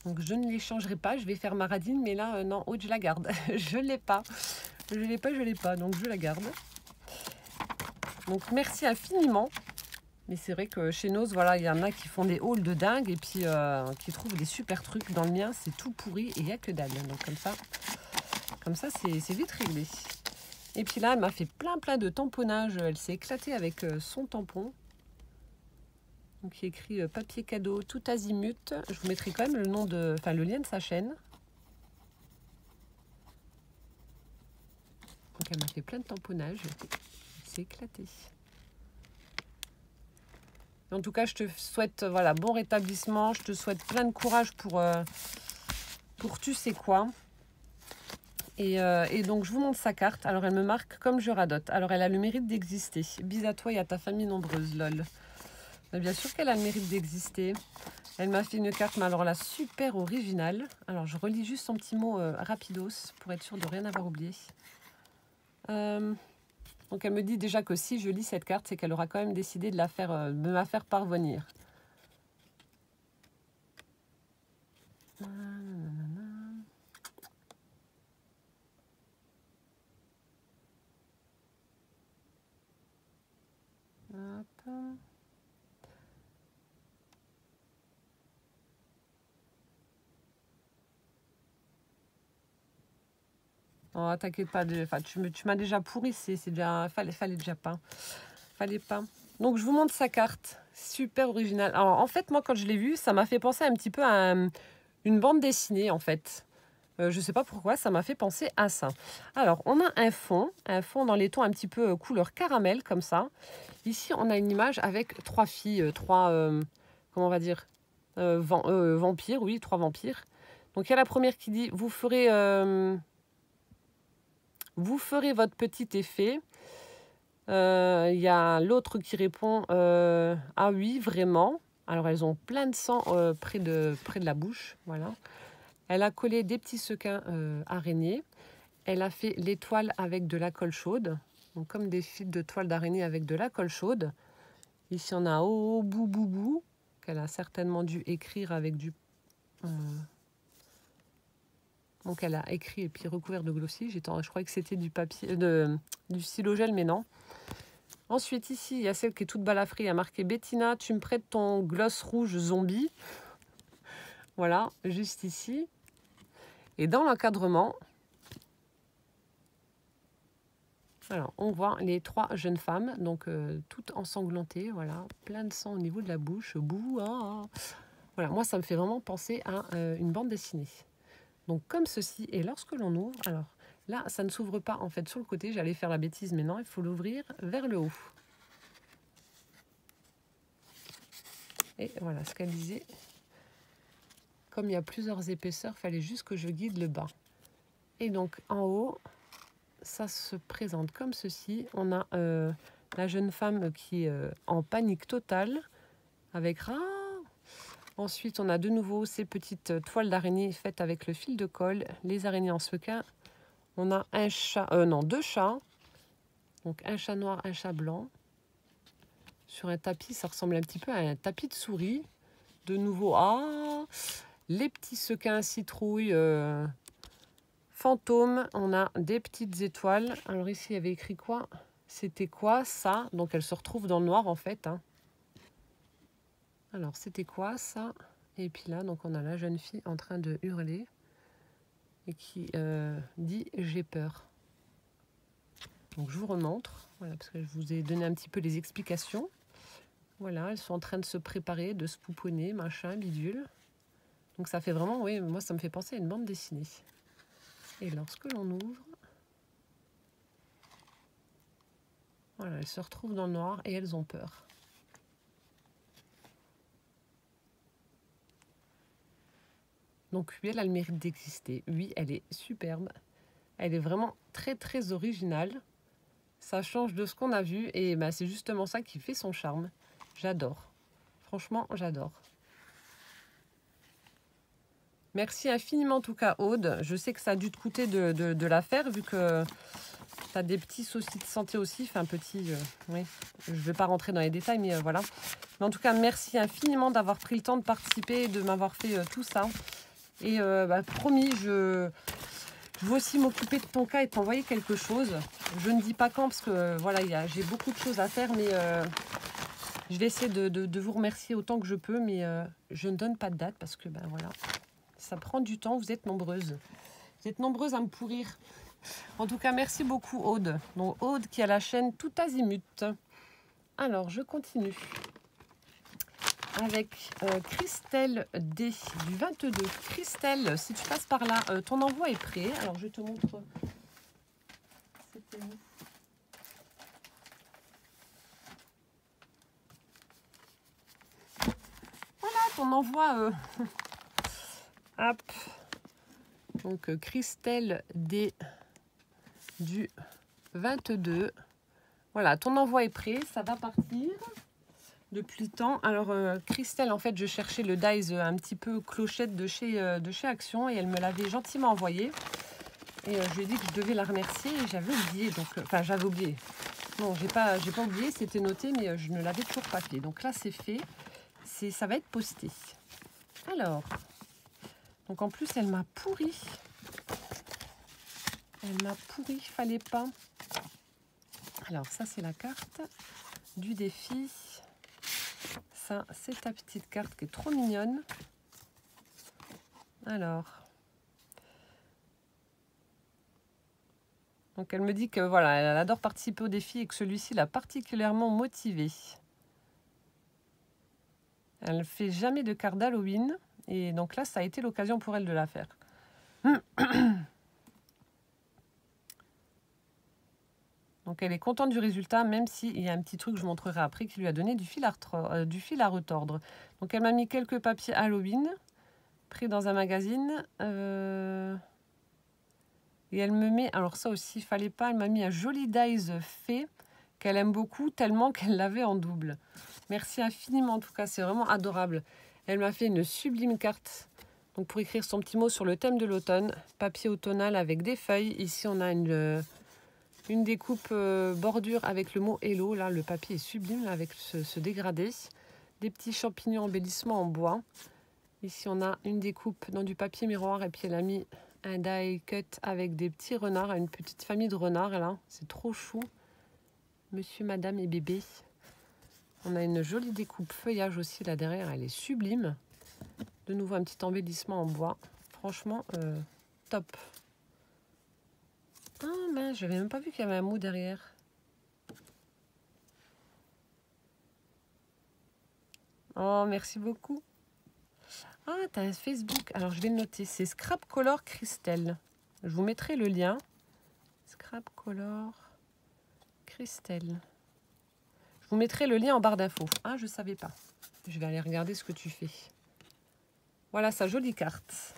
Donc je ne les changerai pas, je vais faire ma radine, mais là, non, Aude, je la garde. Je ne l'ai pas. Je ne l'ai pas, je ne l'ai pas, donc je la garde. Donc merci infiniment. Mais c'est vrai que chez Nose, voilà, il y en a qui font des hauls de dingue et puis qui trouvent des super trucs. Dans le mien, c'est tout pourri et il n'y a que dalle. Donc comme ça c'est vite réglé. Et puis là, elle m'a fait plein de tamponnage. Elle s'est éclatée avec son tampon. Donc il y a écrit papier cadeau tout azimut. Je vous mettrai quand même le nom le lien de sa chaîne. Donc elle m'a fait plein de tamponnage. Elle s'est éclatée. En tout cas, je te souhaite voilà, bon rétablissement. Je te souhaite plein de courage pour tu sais quoi. Et donc, je vous montre sa carte. Alors, elle me marque comme je radote. Alors, elle a le mérite d'exister. Bis à toi et à ta famille nombreuse, lol. Mais bien sûr qu'elle a le mérite d'exister. Elle m'a fait une carte, mais alors là, super originale. Alors, je relis juste son petit mot rapidos pour être sûre de rien avoir oublié. Donc, elle me dit déjà que si je lis cette carte, c'est qu'elle aura quand même décidé de me la faire parvenir. Hop. Oh, t'inquiète pas, tu m'as déjà pourri, c'est déjà, fallait déjà pas. Fallait pas. Donc, je vous montre sa carte. Super originale. Alors, en fait, moi, quand je l'ai vue, ça m'a fait penser un petit peu à une bande dessinée, en fait. Je sais pas pourquoi, ça m'a fait penser à ça. Alors, on a un fond dans les tons un petit peu couleur caramel, comme ça. Ici, on a une image avec trois filles, comment on va dire, vampires, oui, trois vampires. Donc, il y a la première qui dit, vous ferez votre petit effet. Il y a l'autre qui répond ah oui, vraiment. Alors, elles ont plein de sang près de la bouche. Voilà. Elle a collé des petits sequins araignées. Elle a fait l'étoile avec de la colle chaude. Donc, comme des fils de toile d'araignée avec de la colle chaude. Ici, on a oh, bou, bou, bou, qu'elle a certainement dû écrire avec du... Donc, elle a écrit et puis recouvert de glossy. Je croyais que c'était du papier, du stylo-gel, mais non. Ensuite, ici, il y a celle qui est toute balafrée. Il y a marqué « Bettina, tu me prêtes ton gloss rouge zombie ». Voilà, juste ici. Et dans l'encadrement, alors, on voit les trois jeunes femmes, donc toutes ensanglantées, voilà, plein de sang au niveau de la bouche. Bouh, ah. Voilà, moi, ça me fait vraiment penser à une bande dessinée. Donc, comme ceci, et lorsque l'on ouvre, alors là, ça ne s'ouvre pas en fait sur le côté. J'allais faire la bêtise, mais non, il faut l'ouvrir vers le haut. Et voilà ce qu'elle disait. Comme il y a plusieurs épaisseurs, il fallait juste que je guide le bas. Et donc, en haut, ça se présente comme ceci. On a la jeune femme qui est en panique totale, avec « Ah, Ensuite, on a de nouveau ces petites toiles d'araignée faites avec le fil de colle. Les araignées en sequin. On a un chat, non, 2 chats. Donc un chat noir, un chat blanc. Sur un tapis, ça ressemble un petit peu à un tapis de souris. De nouveau, les petits sequins citrouilles fantômes. On a des petites étoiles. Alors ici, il y avait écrit quoi? C'était quoi ça? Donc elle se retrouve dans le noir en fait. Hein. Alors c'était quoi ça? Et puis là, donc on a la jeune fille en train de hurler et qui dit j'ai peur. Donc je vous remontre, voilà, parce que je vous ai donné un petit peu les explications. Voilà, elles sont en train de se préparer, de se pouponner, machin, bidule. Donc ça fait vraiment, oui, moi ça me fait penser à une bande dessinée. Et lorsque l'on ouvre, voilà, elles se retrouvent dans le noir et elles ont peur. Donc oui, elle a le mérite d'exister. Oui, elle est superbe. Elle est vraiment très très originale. Ça change de ce qu'on a vu et bah, c'est justement ça qui fait son charme. J'adore. Franchement, j'adore. Merci infiniment en tout cas Aude. Je sais que ça a dû te coûter de la faire vu que tu as des petits soucis de santé aussi. Enfin, oui, je ne vais pas rentrer dans les détails, mais voilà. Mais en tout cas, merci infiniment d'avoir pris le temps de participer et de m'avoir fait tout ça. Et promis, je veux aussi m'occuper de ton cas et t'envoyer quelque chose. Je ne dis pas quand parce que voilà, j'ai beaucoup de choses à faire, mais je vais essayer de vous remercier autant que je peux, mais je ne donne pas de date parce que voilà, ça prend du temps. Vous êtes nombreuses. Vous êtes nombreuses à me pourrir. En tout cas, merci beaucoup Aude. Donc Aude qui a la chaîne Tout Azimut. Alors, je continue avec Christelle D du 22. Christelle, si tu passes par là, ton envoi est prêt. Alors, je te montre. C'était où? Voilà, ton envoi. Hop. Donc, Christelle D du 22. Voilà, ton envoi est prêt. Ça va partir depuis le temps. Alors, Christelle, en fait, je cherchais le dies un petit peu clochette de chez Action et elle me l'avait gentiment envoyé. Et je lui ai dit que je devais la remercier et j'avais oublié. Donc, enfin, j'avais oublié. Non, j'ai pas oublié, c'était noté, mais je ne l'avais toujours pas fait. Donc là, c'est fait. Ça va être posté. Alors, donc en plus, elle m'a pourri. Elle m'a pourri, fallait pas. Alors, ça, c'est la carte du défi. Ça, c'est ta petite carte qui est trop mignonne. Alors. Donc, elle me dit que voilà, elle adore participer au défi et que celui-ci l'a particulièrement motivée. Elle ne fait jamais de carte d'Halloween. Et donc là, ça a été l'occasion pour elle de la faire. Donc elle est contente du résultat, même s'il y a un petit truc que je montrerai après qui lui a donné du fil à retordre. Donc elle m'a mis quelques papiers Halloween pris dans un magazine. Et elle me met, alors ça aussi, il fallait pas, elle m'a mis un joli dies fait qu'elle aime beaucoup, tellement qu'elle l'avait en double. Merci infiniment en tout cas, c'est vraiment adorable. Elle m'a fait une sublime carte donc pour écrire son petit mot sur le thème de l'automne. Papier automnal avec des feuilles. Ici, on a une découpe bordure avec le mot Hello. Là, le papier est sublime là, avec ce dégradé. Des petits champignons embellissement en bois. Ici, on a une découpe dans du papier miroir et puis elle a mis un die cut avec des petits renards, une petite famille de renards là. C'est trop chou. Monsieur, madame et bébé. On a une jolie découpe feuillage aussi là derrière. Elle est sublime. De nouveau, un petit embellissement en bois. Franchement, top. Ah mince, je n'avais même pas vu qu'il y avait un mot derrière. Oh, merci beaucoup. Ah, tu as un Facebook. Alors, je vais le noter. C'est Scrap Color Christelle. Je vous mettrai le lien. Scrap Color Christelle. Je vous mettrai le lien en barre d'infos. Ah, je ne savais pas. Je vais aller regarder ce que tu fais. Voilà sa jolie carte.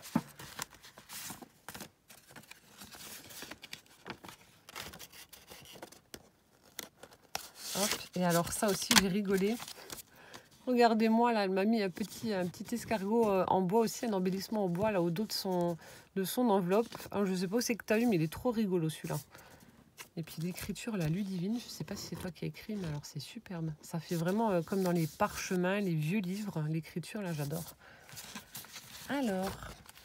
Hop. Et alors ça aussi, j'ai rigolé. Regardez-moi, là, elle m'a mis un petit escargot en bois aussi, un embellissement en bois, là, au dos de son enveloppe. Alors, je sais pas où c'est que tu as eu, mais il est trop rigolo, celui-là. Et puis l'écriture, la Ludivine, je sais pas si c'est toi qui as écrit, mais alors c'est superbe. Ça fait vraiment comme dans les parchemins, les vieux livres. L'écriture, là, j'adore. Alors,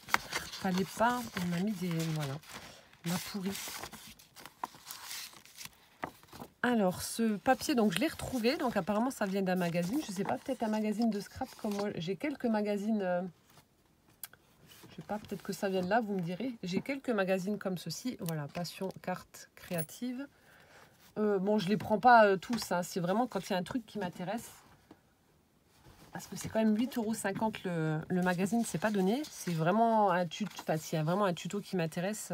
fallait pas, on a mis des... Voilà, on a pourri. Alors, ce papier, donc je l'ai retrouvé. Donc, apparemment, ça vient d'un magazine. Je sais pas, peut-être un magazine de scrap comme moi. J'ai quelques magazines... je sais pas, peut-être que ça vient de là, vous me direz. J'ai quelques magazines comme ceci. Voilà, Passion, Carte Créative. Bon, je les prends pas tous. Hein. C'est vraiment quand il y a un truc qui m'intéresse. Parce que c'est quand même 8,50 € le magazine, c'est pas donné. C'est vraiment un tuto. Enfin, s'il y a vraiment un tuto qui m'intéresse,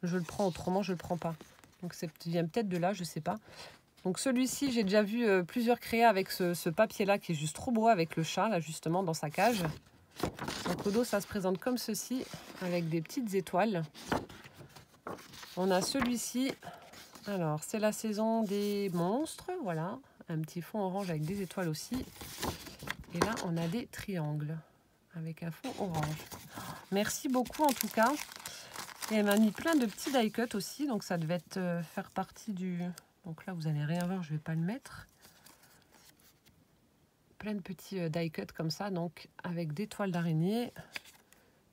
je le prends. Autrement, je le prends pas. Donc, ça vient peut-être de là, je sais pas. Donc, celui-ci, j'ai déjà vu plusieurs créas avec ce papier-là qui est juste trop beau avec le chat, là, justement, dans sa cage. Donc, au dos, ça se présente comme ceci, avec des petites étoiles. On a celui-ci. Alors, c'est la saison des monstres. Voilà, un petit fond orange avec des étoiles aussi. Et là, on a des triangles avec un fond orange. Merci beaucoup en tout cas. Et elle m'a mis plein de petits die cuts aussi. Donc ça devait être, faire partie du... Donc là, vous n'allez rien voir, je ne vais pas le mettre. Plein de petits die cuts comme ça. Donc avec des toiles d'araignée.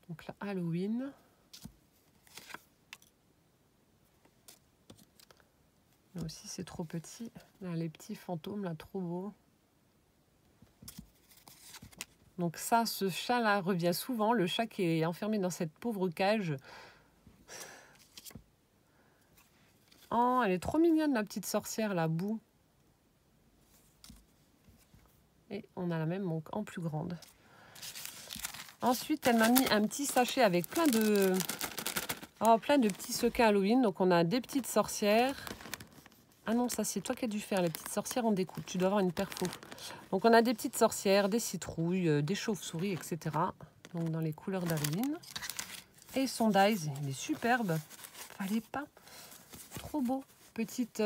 Donc là, Halloween. Là aussi, c'est trop petit. Là, les petits fantômes, là, trop beau. Donc ça, ce chat-là revient souvent. Le chat qui est enfermé dans cette pauvre cage. Oh, elle est trop mignonne, la petite sorcière, la boue. Et on a la même donc en plus grande. Ensuite, elle m'a mis un petit sachet avec plein de petits sequins Halloween. Donc on a des petites sorcières. Ah non, ça c'est toi qui as dû faire les petites sorcières en découpe. Tu dois avoir une perfo. Donc on a des petites sorcières, des citrouilles, des chauves-souris, etc. Donc dans les couleurs d'Halloween. Et son dies, il est superbe. Fallait pas. Trop beau. Petite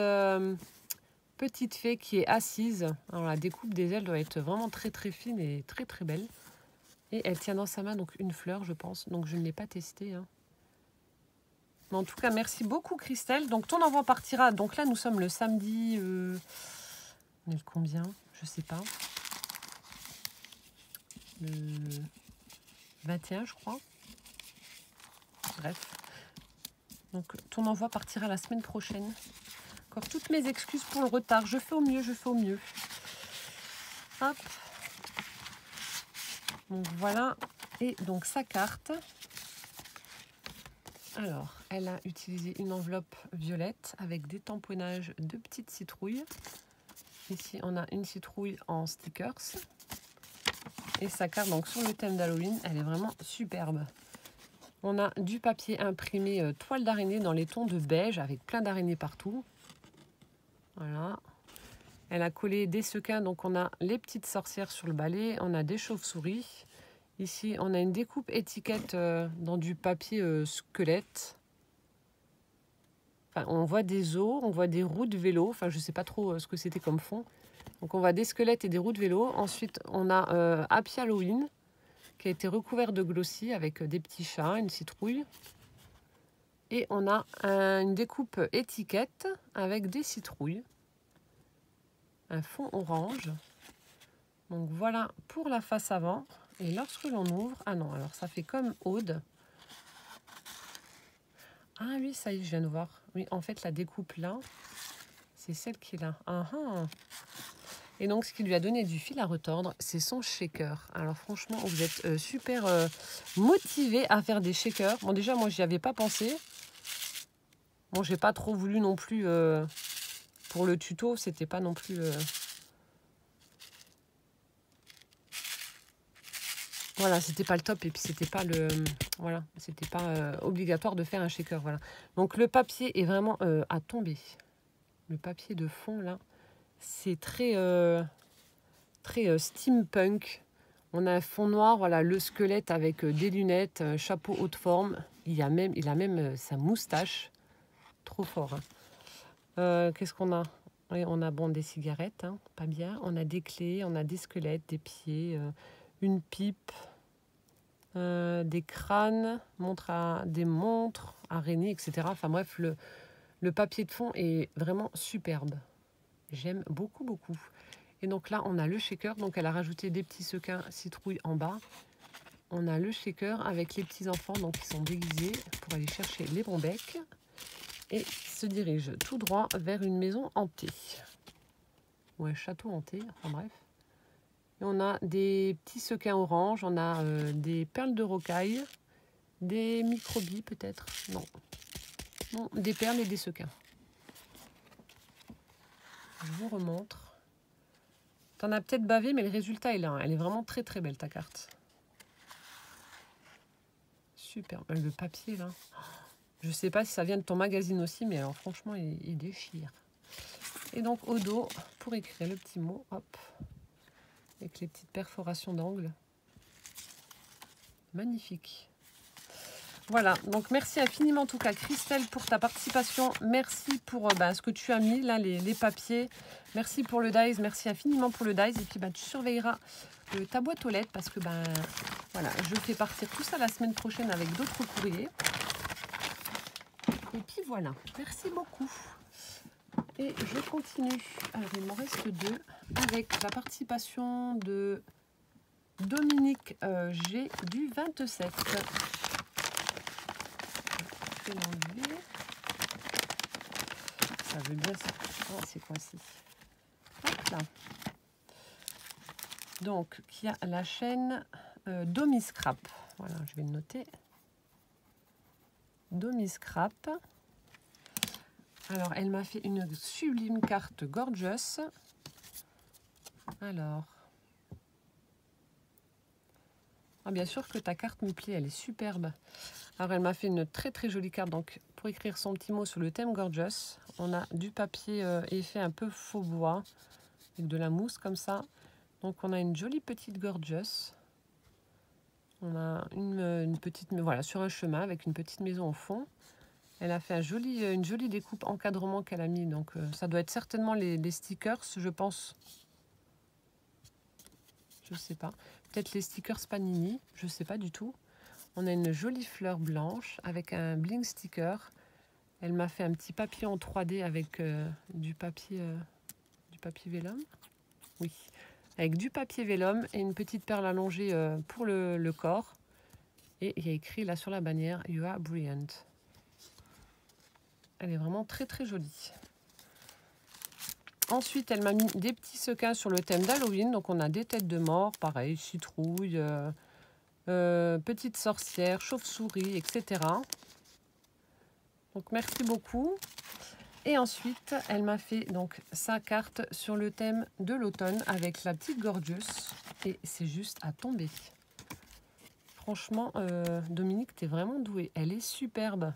fée qui est assise. Alors la découpe des ailes doit être vraiment très très fine et très très belle. Et elle tient dans sa main donc une fleur, je pense. Donc je ne l'ai pas testée. Hein. Mais en tout cas, merci beaucoup Christelle. Donc ton envoi partira. Donc là, nous sommes le samedi... on est le combien? Je sais pas. Le 21, je crois. Bref. Donc ton envoi partira la semaine prochaine. Encore toutes mes excuses pour le retard. Je fais au mieux, je fais au mieux. Hop. Donc voilà. Et donc sa carte. Alors, elle a utilisé une enveloppe violette avec des tamponnages de petites citrouilles. Ici, on a une citrouille en stickers. Et sa carte, donc sur le thème d'Halloween, elle est vraiment superbe. On a du papier imprimé toile d'araignée dans les tons de beige avec plein d'araignées partout. Voilà. Elle a collé des sequins, donc on a les petites sorcières sur le balai. On a des chauves-souris. Ici, on a une découpe étiquette dans du papier squelette. Enfin, on voit des os, on voit des roues de vélo. Enfin, je ne sais pas trop ce que c'était comme fond. Donc, on voit des squelettes et des roues de vélo. Ensuite, on a Happy Halloween qui a été recouvert de glossy avec des petits chats, une citrouille. Et on a une découpe étiquette avec des citrouilles. Un fond orange. Donc, voilà pour la face avant. Et lorsque l'on ouvre... Ah non, alors ça fait comme Aude. Ah oui, ça y est, je viens de voir. Oui, en fait, la découpe là, c'est celle qui est là. Et donc, ce qui lui a donné du fil à retordre, c'est son shaker. Alors franchement, vous êtes super motivé à faire des shakers. Bon, déjà, moi, j'y avais pas pensé. Bon, j'ai pas trop voulu non plus pour le tuto. C'était pas non plus... Voilà, c'était pas le top et puis c'était pas le... Voilà, c'était pas obligatoire de faire un shaker, voilà. Donc le papier est vraiment à tomber. Le papier de fond, là, c'est très, très steampunk. On a un fond noir, voilà, le squelette avec des lunettes, chapeau haute forme. Il a même sa moustache. Trop fort. Hein. Qu'est-ce qu'on a? Et on a bon des cigarettes, hein, pas bien. On a des clés, on a des squelettes, des pieds, une pipe, des crânes, des montres, araignées, etc. Enfin bref, le papier de fond est vraiment superbe. J'aime beaucoup, beaucoup. Et donc là, on a le shaker. Donc elle a rajouté des petits sequins citrouille en bas. On a le shaker avec les petits enfants donc qui sont déguisés pour aller chercher les bons becs. Et se dirige tout droit vers une maison hantée. Ou un château hanté, enfin bref. Et on a des petits sequins orange, on a des perles de rocaille, des microbilles peut-être. Non. Non, des perles et des sequins. Je vous remontre. T'en as peut-être bavé, mais le résultat est là. Elle est vraiment très très belle ta carte. Super. Le papier là. Je sais pas si ça vient de ton magazine aussi, mais alors franchement, il déchire. Et donc au dos, pour écrire le petit mot, hop, avec les petites perforations d'angle. Magnifique. Voilà, donc merci infiniment en tout cas Christelle pour ta participation. Merci pour ce que tu as mis là, les papiers. Merci pour le dice, merci infiniment pour le dice. Et puis tu surveilleras ta boîte aux lettres parce que voilà, je fais partir tout ça la semaine prochaine avec d'autres courriers. Et puis voilà, merci beaucoup. Et je continue. Alors il m'en reste 2 avec la participation de Dominique G du 27. Ça veut bien ça. Oh, c'est quoi ci? Hop là. Donc, qui a la chaîne Domiscrap. Voilà, je vais le noter. Domiscrap. Alors, elle m'a fait une sublime carte Gorgeous. Alors. Ah, bien sûr que ta carte me plaît, elle est superbe. Alors, elle m'a fait une très très jolie carte. Donc, pour écrire son petit mot sur le thème Gorgeous, on a du papier effet un peu faux bois, avec de la mousse comme ça. Donc, on a une jolie petite Gorgeous. On a une petite, voilà, sur un chemin avec une petite maison au fond. Elle a fait une jolie découpe encadrement qu'elle a mis. Donc, ça doit être certainement les stickers, je pense. Je sais pas. Peut-être les stickers Panini, je sais pas du tout. On a une jolie fleur blanche avec un bling sticker. Elle m'a fait un petit papier en 3D avec du papier vélum. Oui, avec du papier vélum et une petite perle allongée pour le corps. Et il y a écrit là sur la bannière, You are brilliant. Elle est vraiment très très jolie. Ensuite, elle m'a mis des petits sequins sur le thème d'Halloween. Donc, on a des têtes de mort, pareil, citrouille, petite sorcière, chauve-souris, etc. Donc, merci beaucoup. Et ensuite, elle m'a fait donc sa carte sur le thème de l'automne avec la petite Gorgeous. Et c'est juste à tomber. Franchement, Dominique, tu es vraiment douée. Elle est superbe.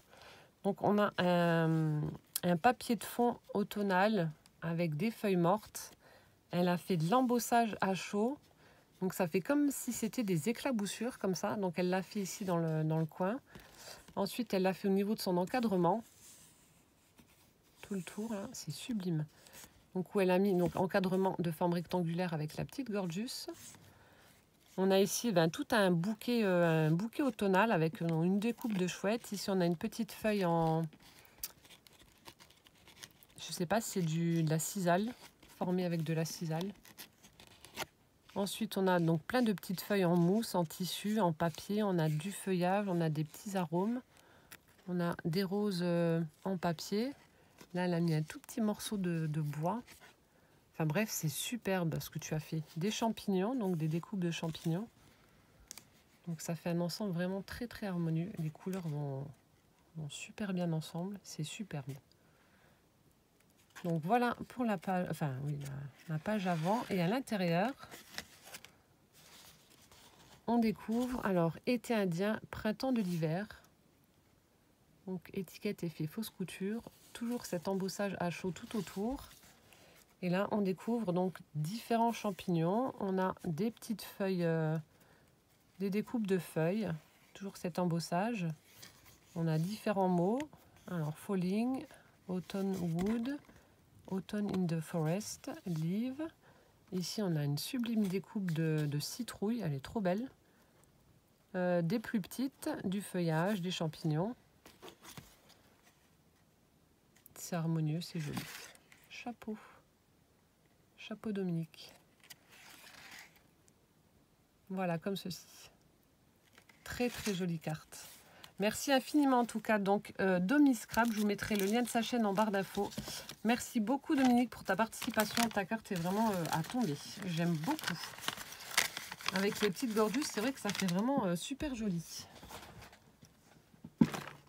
Donc, on a un papier de fond automnal avec des feuilles mortes. Elle a fait de l'embossage à chaud. Donc, ça fait comme si c'était des éclaboussures comme ça. Donc, elle l'a fait ici dans le coin. Ensuite, elle l'a fait au niveau de son encadrement. Tout le tour, là, c'est sublime. Donc, où elle a mis donc, encadrement de forme rectangulaire avec la petite Gorgeous. On a ici tout un bouquet automnal avec une découpe de chouette. Ici, on a une petite feuille en... Je sais pas si c'est de la cisale, formée avec de la cisale. Ensuite, on a donc plein de petites feuilles en mousse, en tissu, en papier. On a du feuillage, on a des petits arômes. On a des roses en papier. Là, elle a mis un tout petit morceau de bois. Enfin bref, c'est superbe ce que tu as fait. Des champignons, donc des découpes de champignons. Donc ça fait un ensemble vraiment très très harmonieux. Les couleurs vont super bien ensemble. C'est superbe. Donc voilà pour la page, la page avant. Et à l'intérieur, on découvre, alors, été indien, printemps de l'hiver. Donc étiquette effet fausse couture. Toujours cet embossage à chaud tout autour. Et là, on découvre donc différents champignons. On a des petites feuilles, des découpes de feuilles. Toujours cet embossage. On a différents mots. Alors, falling, autumn wood, Autumn in the Forest, Live. Ici, on a une sublime découpe de citrouille, elle est trop belle. Des plus petites, du feuillage, des champignons. C'est harmonieux, c'est joli. Chapeau. Chapeau Dominique. Voilà, comme ceci. Très très jolie carte. Merci infiniment en tout cas. Donc Domi Scrap, je vous mettrai le lien de sa chaîne en barre d'infos. Merci beaucoup Dominique pour ta participation. Ta carte est vraiment à tomber. J'aime beaucoup. Avec les petites gorgeous, c'est vrai que ça fait vraiment super joli.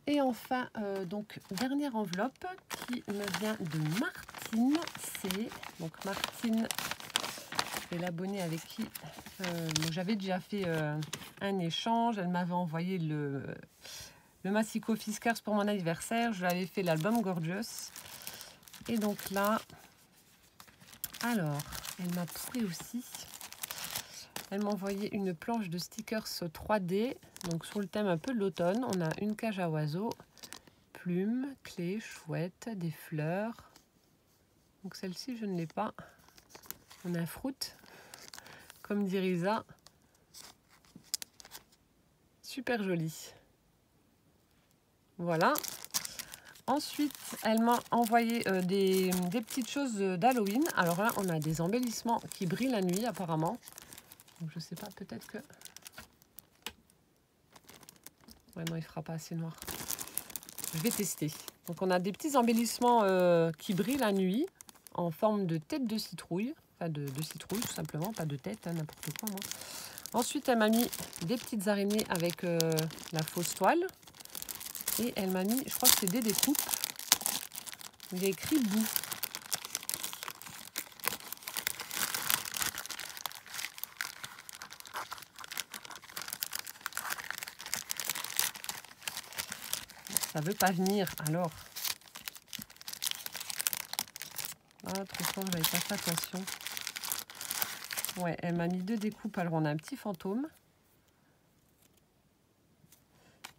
Et enfin, donc dernière enveloppe qui me vient de Martine. C'est donc Martine. C'est l'abonnée avec qui j'avais déjà fait un échange. Elle m'avait envoyé le Massico Fiskars pour mon anniversaire. Je lui avais fait l'album Gorgeous. Et donc là, alors, elle m'a pris aussi. Elle m'a envoyé une planche de stickers 3D. Donc sur le thème un peu de l'automne. On a une cage à oiseaux, plumes, clés, chouettes, des fleurs. Donc celle-ci, je ne l'ai pas. On a un fruit, comme dit Risa. Super joli. Voilà. Ensuite, elle m'a envoyé des petites choses d'Halloween. Alors là, on a des embellissements qui brillent la nuit apparemment. Donc je sais pas, peut-être que... Ouais, non, il fera pas assez noir. Je vais tester. Donc on a des petits embellissements qui brillent la nuit en forme de tête de citrouille. Enfin de citrouille tout simplement, pas de tête, hein, n'importe quoi moi. Ensuite, elle m'a mis des petites araignées avec la fausse toile. Et elle m'a mis, je crois que c'est des découpes. Il y a écrit boue. Ça veut pas venir, alors. Ah, trop fort, j'avais pas fait attention. Ouais, elle m'a mis 2 découpes. Alors, on a un petit fantôme.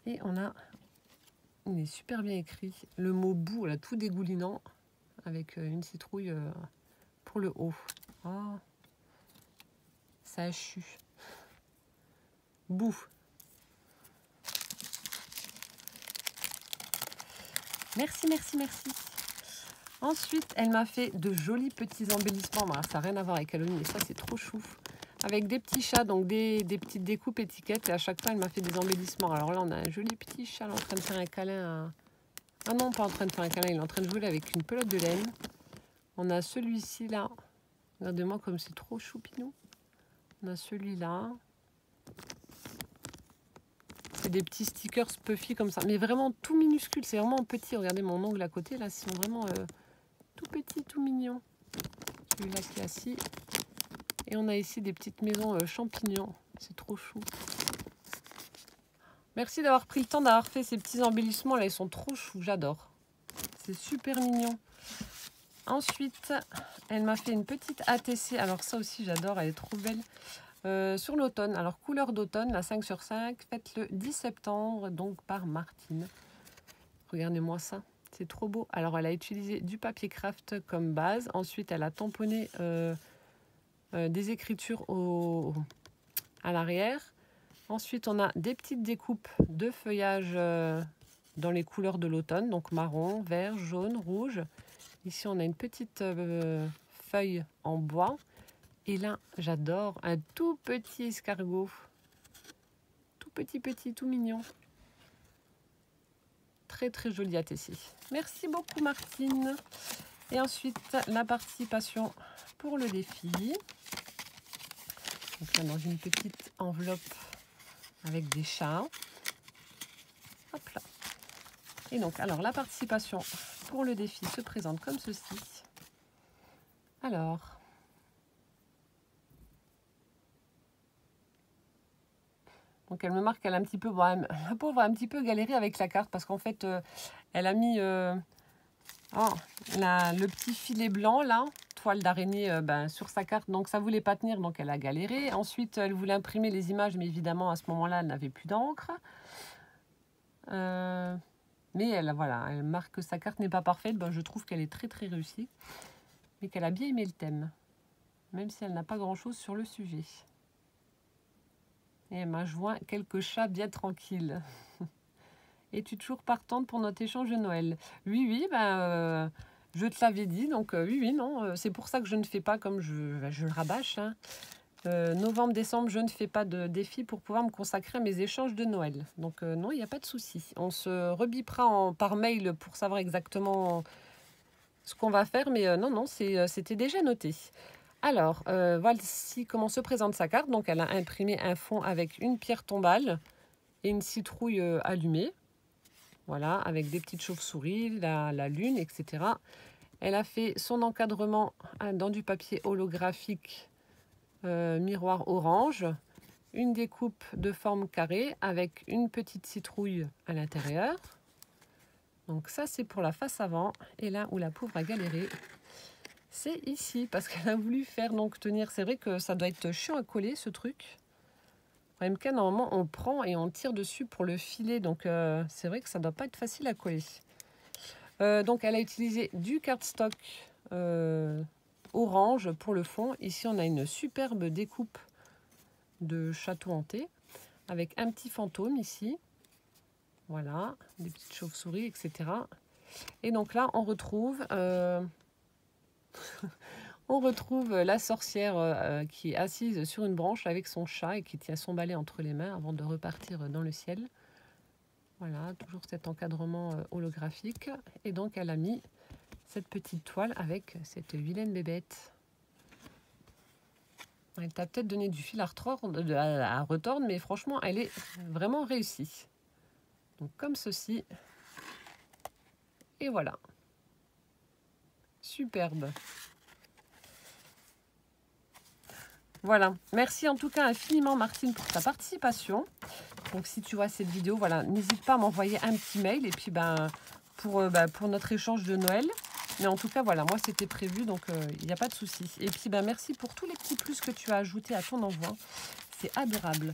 Et on a... Il est super bien écrit. Le mot boue, là, tout dégoulinant. Avec une citrouille pour le haut. Oh, ça a chu. Boue. Merci, merci, merci. Ensuite, elle m'a fait de jolis petits embellissements. Voilà, ça n'a rien à voir avec Halloween, mais ça, c'est trop chou. Avec des petits chats, donc des petites découpes étiquettes. Et à chaque fois, elle m'a fait des embellissements. Alors là, on a un joli petit chat là, en train de faire un câlin à... Ah non, pas en train de faire un câlin, il est en train de jouer avec une pelote de laine. On a celui-ci là. Regardez-moi comme c'est trop choupinou. On a celui-là. C'est des petits stickers puffy comme ça. Mais vraiment tout minuscule, c'est vraiment petit. Regardez mon ongle à côté, là, ils sont vraiment tout petits, tout mignons. Celui-là qui est assis. Et on a ici des petites maisons champignons. C'est trop chou. Merci d'avoir pris le temps d'avoir fait ces petits embellissements. Là, ils sont trop choux, j'adore. C'est super mignon. Ensuite, elle m'a fait une petite ATC. Alors ça aussi, j'adore, elle est trop belle. Sur l'automne, alors couleur d'automne, la 5 sur 5, faite le 10 septembre, donc par Martine. Regardez-moi ça, c'est trop beau. Alors elle a utilisé du papier craft comme base. Ensuite, elle a tamponné des écritures à l'arrière. Ensuite, on a des petites découpes de feuillage dans les couleurs de l'automne, donc marron, vert, jaune, rouge. Ici, on a une petite feuille en bois. Et là, j'adore un tout petit escargot. Tout petit, tout mignon. Très, très joli ATC. Merci beaucoup, Martine. Et ensuite, la participation pour le défi. Donc là, dans une petite enveloppe avec des chats. Hop là. Et donc, alors, la participation pour le défi se présente comme ceci. Alors... Donc elle me marque qu'elle a un petit peu, la pauvre a un petit peu galéré avec la carte parce qu'en fait, elle a mis le petit filet blanc là, toile d'araignée sur sa carte. Donc ça voulait pas tenir, donc elle a galéré. Ensuite, elle voulait imprimer les images, mais évidemment à ce moment-là, elle n'avait plus d'encre. Mais elle, voilà, elle marque que sa carte n'est pas parfaite. Ben, je trouve qu'elle est très très réussie. Mais qu'elle a bien aimé le thème. Même si elle n'a pas grand-chose sur le sujet. Et elle m'a joint quelques chats bien tranquilles. Es-tu toujours partante pour notre échange de Noël? Oui, oui, ben, je te l'avais dit. Donc oui, oui, non. C'est pour ça que je ne fais pas comme je le rabâche. Hein. Novembre, décembre, je ne fais pas de défi pour pouvoir me consacrer à mes échanges de Noël. Donc non, il n'y a pas de souci. On se rebipera par mail pour savoir exactement ce qu'on va faire. Mais non, non, c'était déjà noté. Alors, voici comment se présente sa carte. Donc, elle a imprimé un fond avec une pierre tombale et une citrouille allumée. Voilà, avec des petites chauves-souris, la lune, etc. Elle a fait son encadrement dans du papier holographique miroir orange. Une découpe de forme carrée avec une petite citrouille à l'intérieur. Donc ça, c'est pour la face avant. Et là où la pauvre a galéré, c'est ici, parce qu'elle a voulu faire donc tenir. C'est vrai que ça doit être chiant à coller, ce truc. MK, normalement, on prend et on tire dessus pour le filer. Donc, c'est vrai que ça ne doit pas être facile à coller. Donc, elle a utilisé du cardstock orange pour le fond. Ici, on a une superbe découpe de château hanté avec un petit fantôme ici. Voilà, des petites chauves-souris, etc. Et donc là, on retrouve... on retrouve la sorcière qui est assise sur une branche avec son chat et qui tient son balai entre les mains avant de repartir dans le ciel. Voilà, toujours cet encadrement holographique. Et donc, elle a mis cette petite toile avec cette vilaine bébête. Elle t'a peut-être donné du fil à retordre, mais franchement, elle est vraiment réussie. Donc, comme ceci. Et voilà. Superbe. Voilà, merci en tout cas infiniment Martine pour ta participation. Donc si tu vois cette vidéo, voilà, n'hésite pas à m'envoyer un petit mail et puis pour notre échange de Noël. Mais en tout cas, voilà, moi c'était prévu, donc il n'y a pas de souci. Et puis merci pour tous les petits plus que tu as ajoutés à ton envoi. C'est adorable.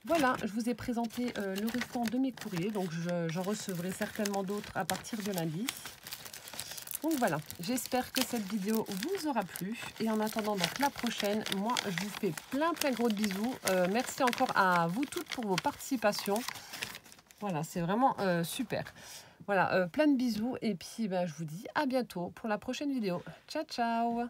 Voilà, je vous ai présenté le restant de mes courriers, donc j'en recevrai certainement d'autres à partir de lundi. Donc voilà, j'espère que cette vidéo vous aura plu. Et en attendant donc la prochaine, moi je vous fais plein gros de bisous. Merci encore à vous toutes pour vos participations. Voilà, c'est vraiment super. Voilà, plein de bisous. Et puis je vous dis à bientôt pour la prochaine vidéo. Ciao, ciao!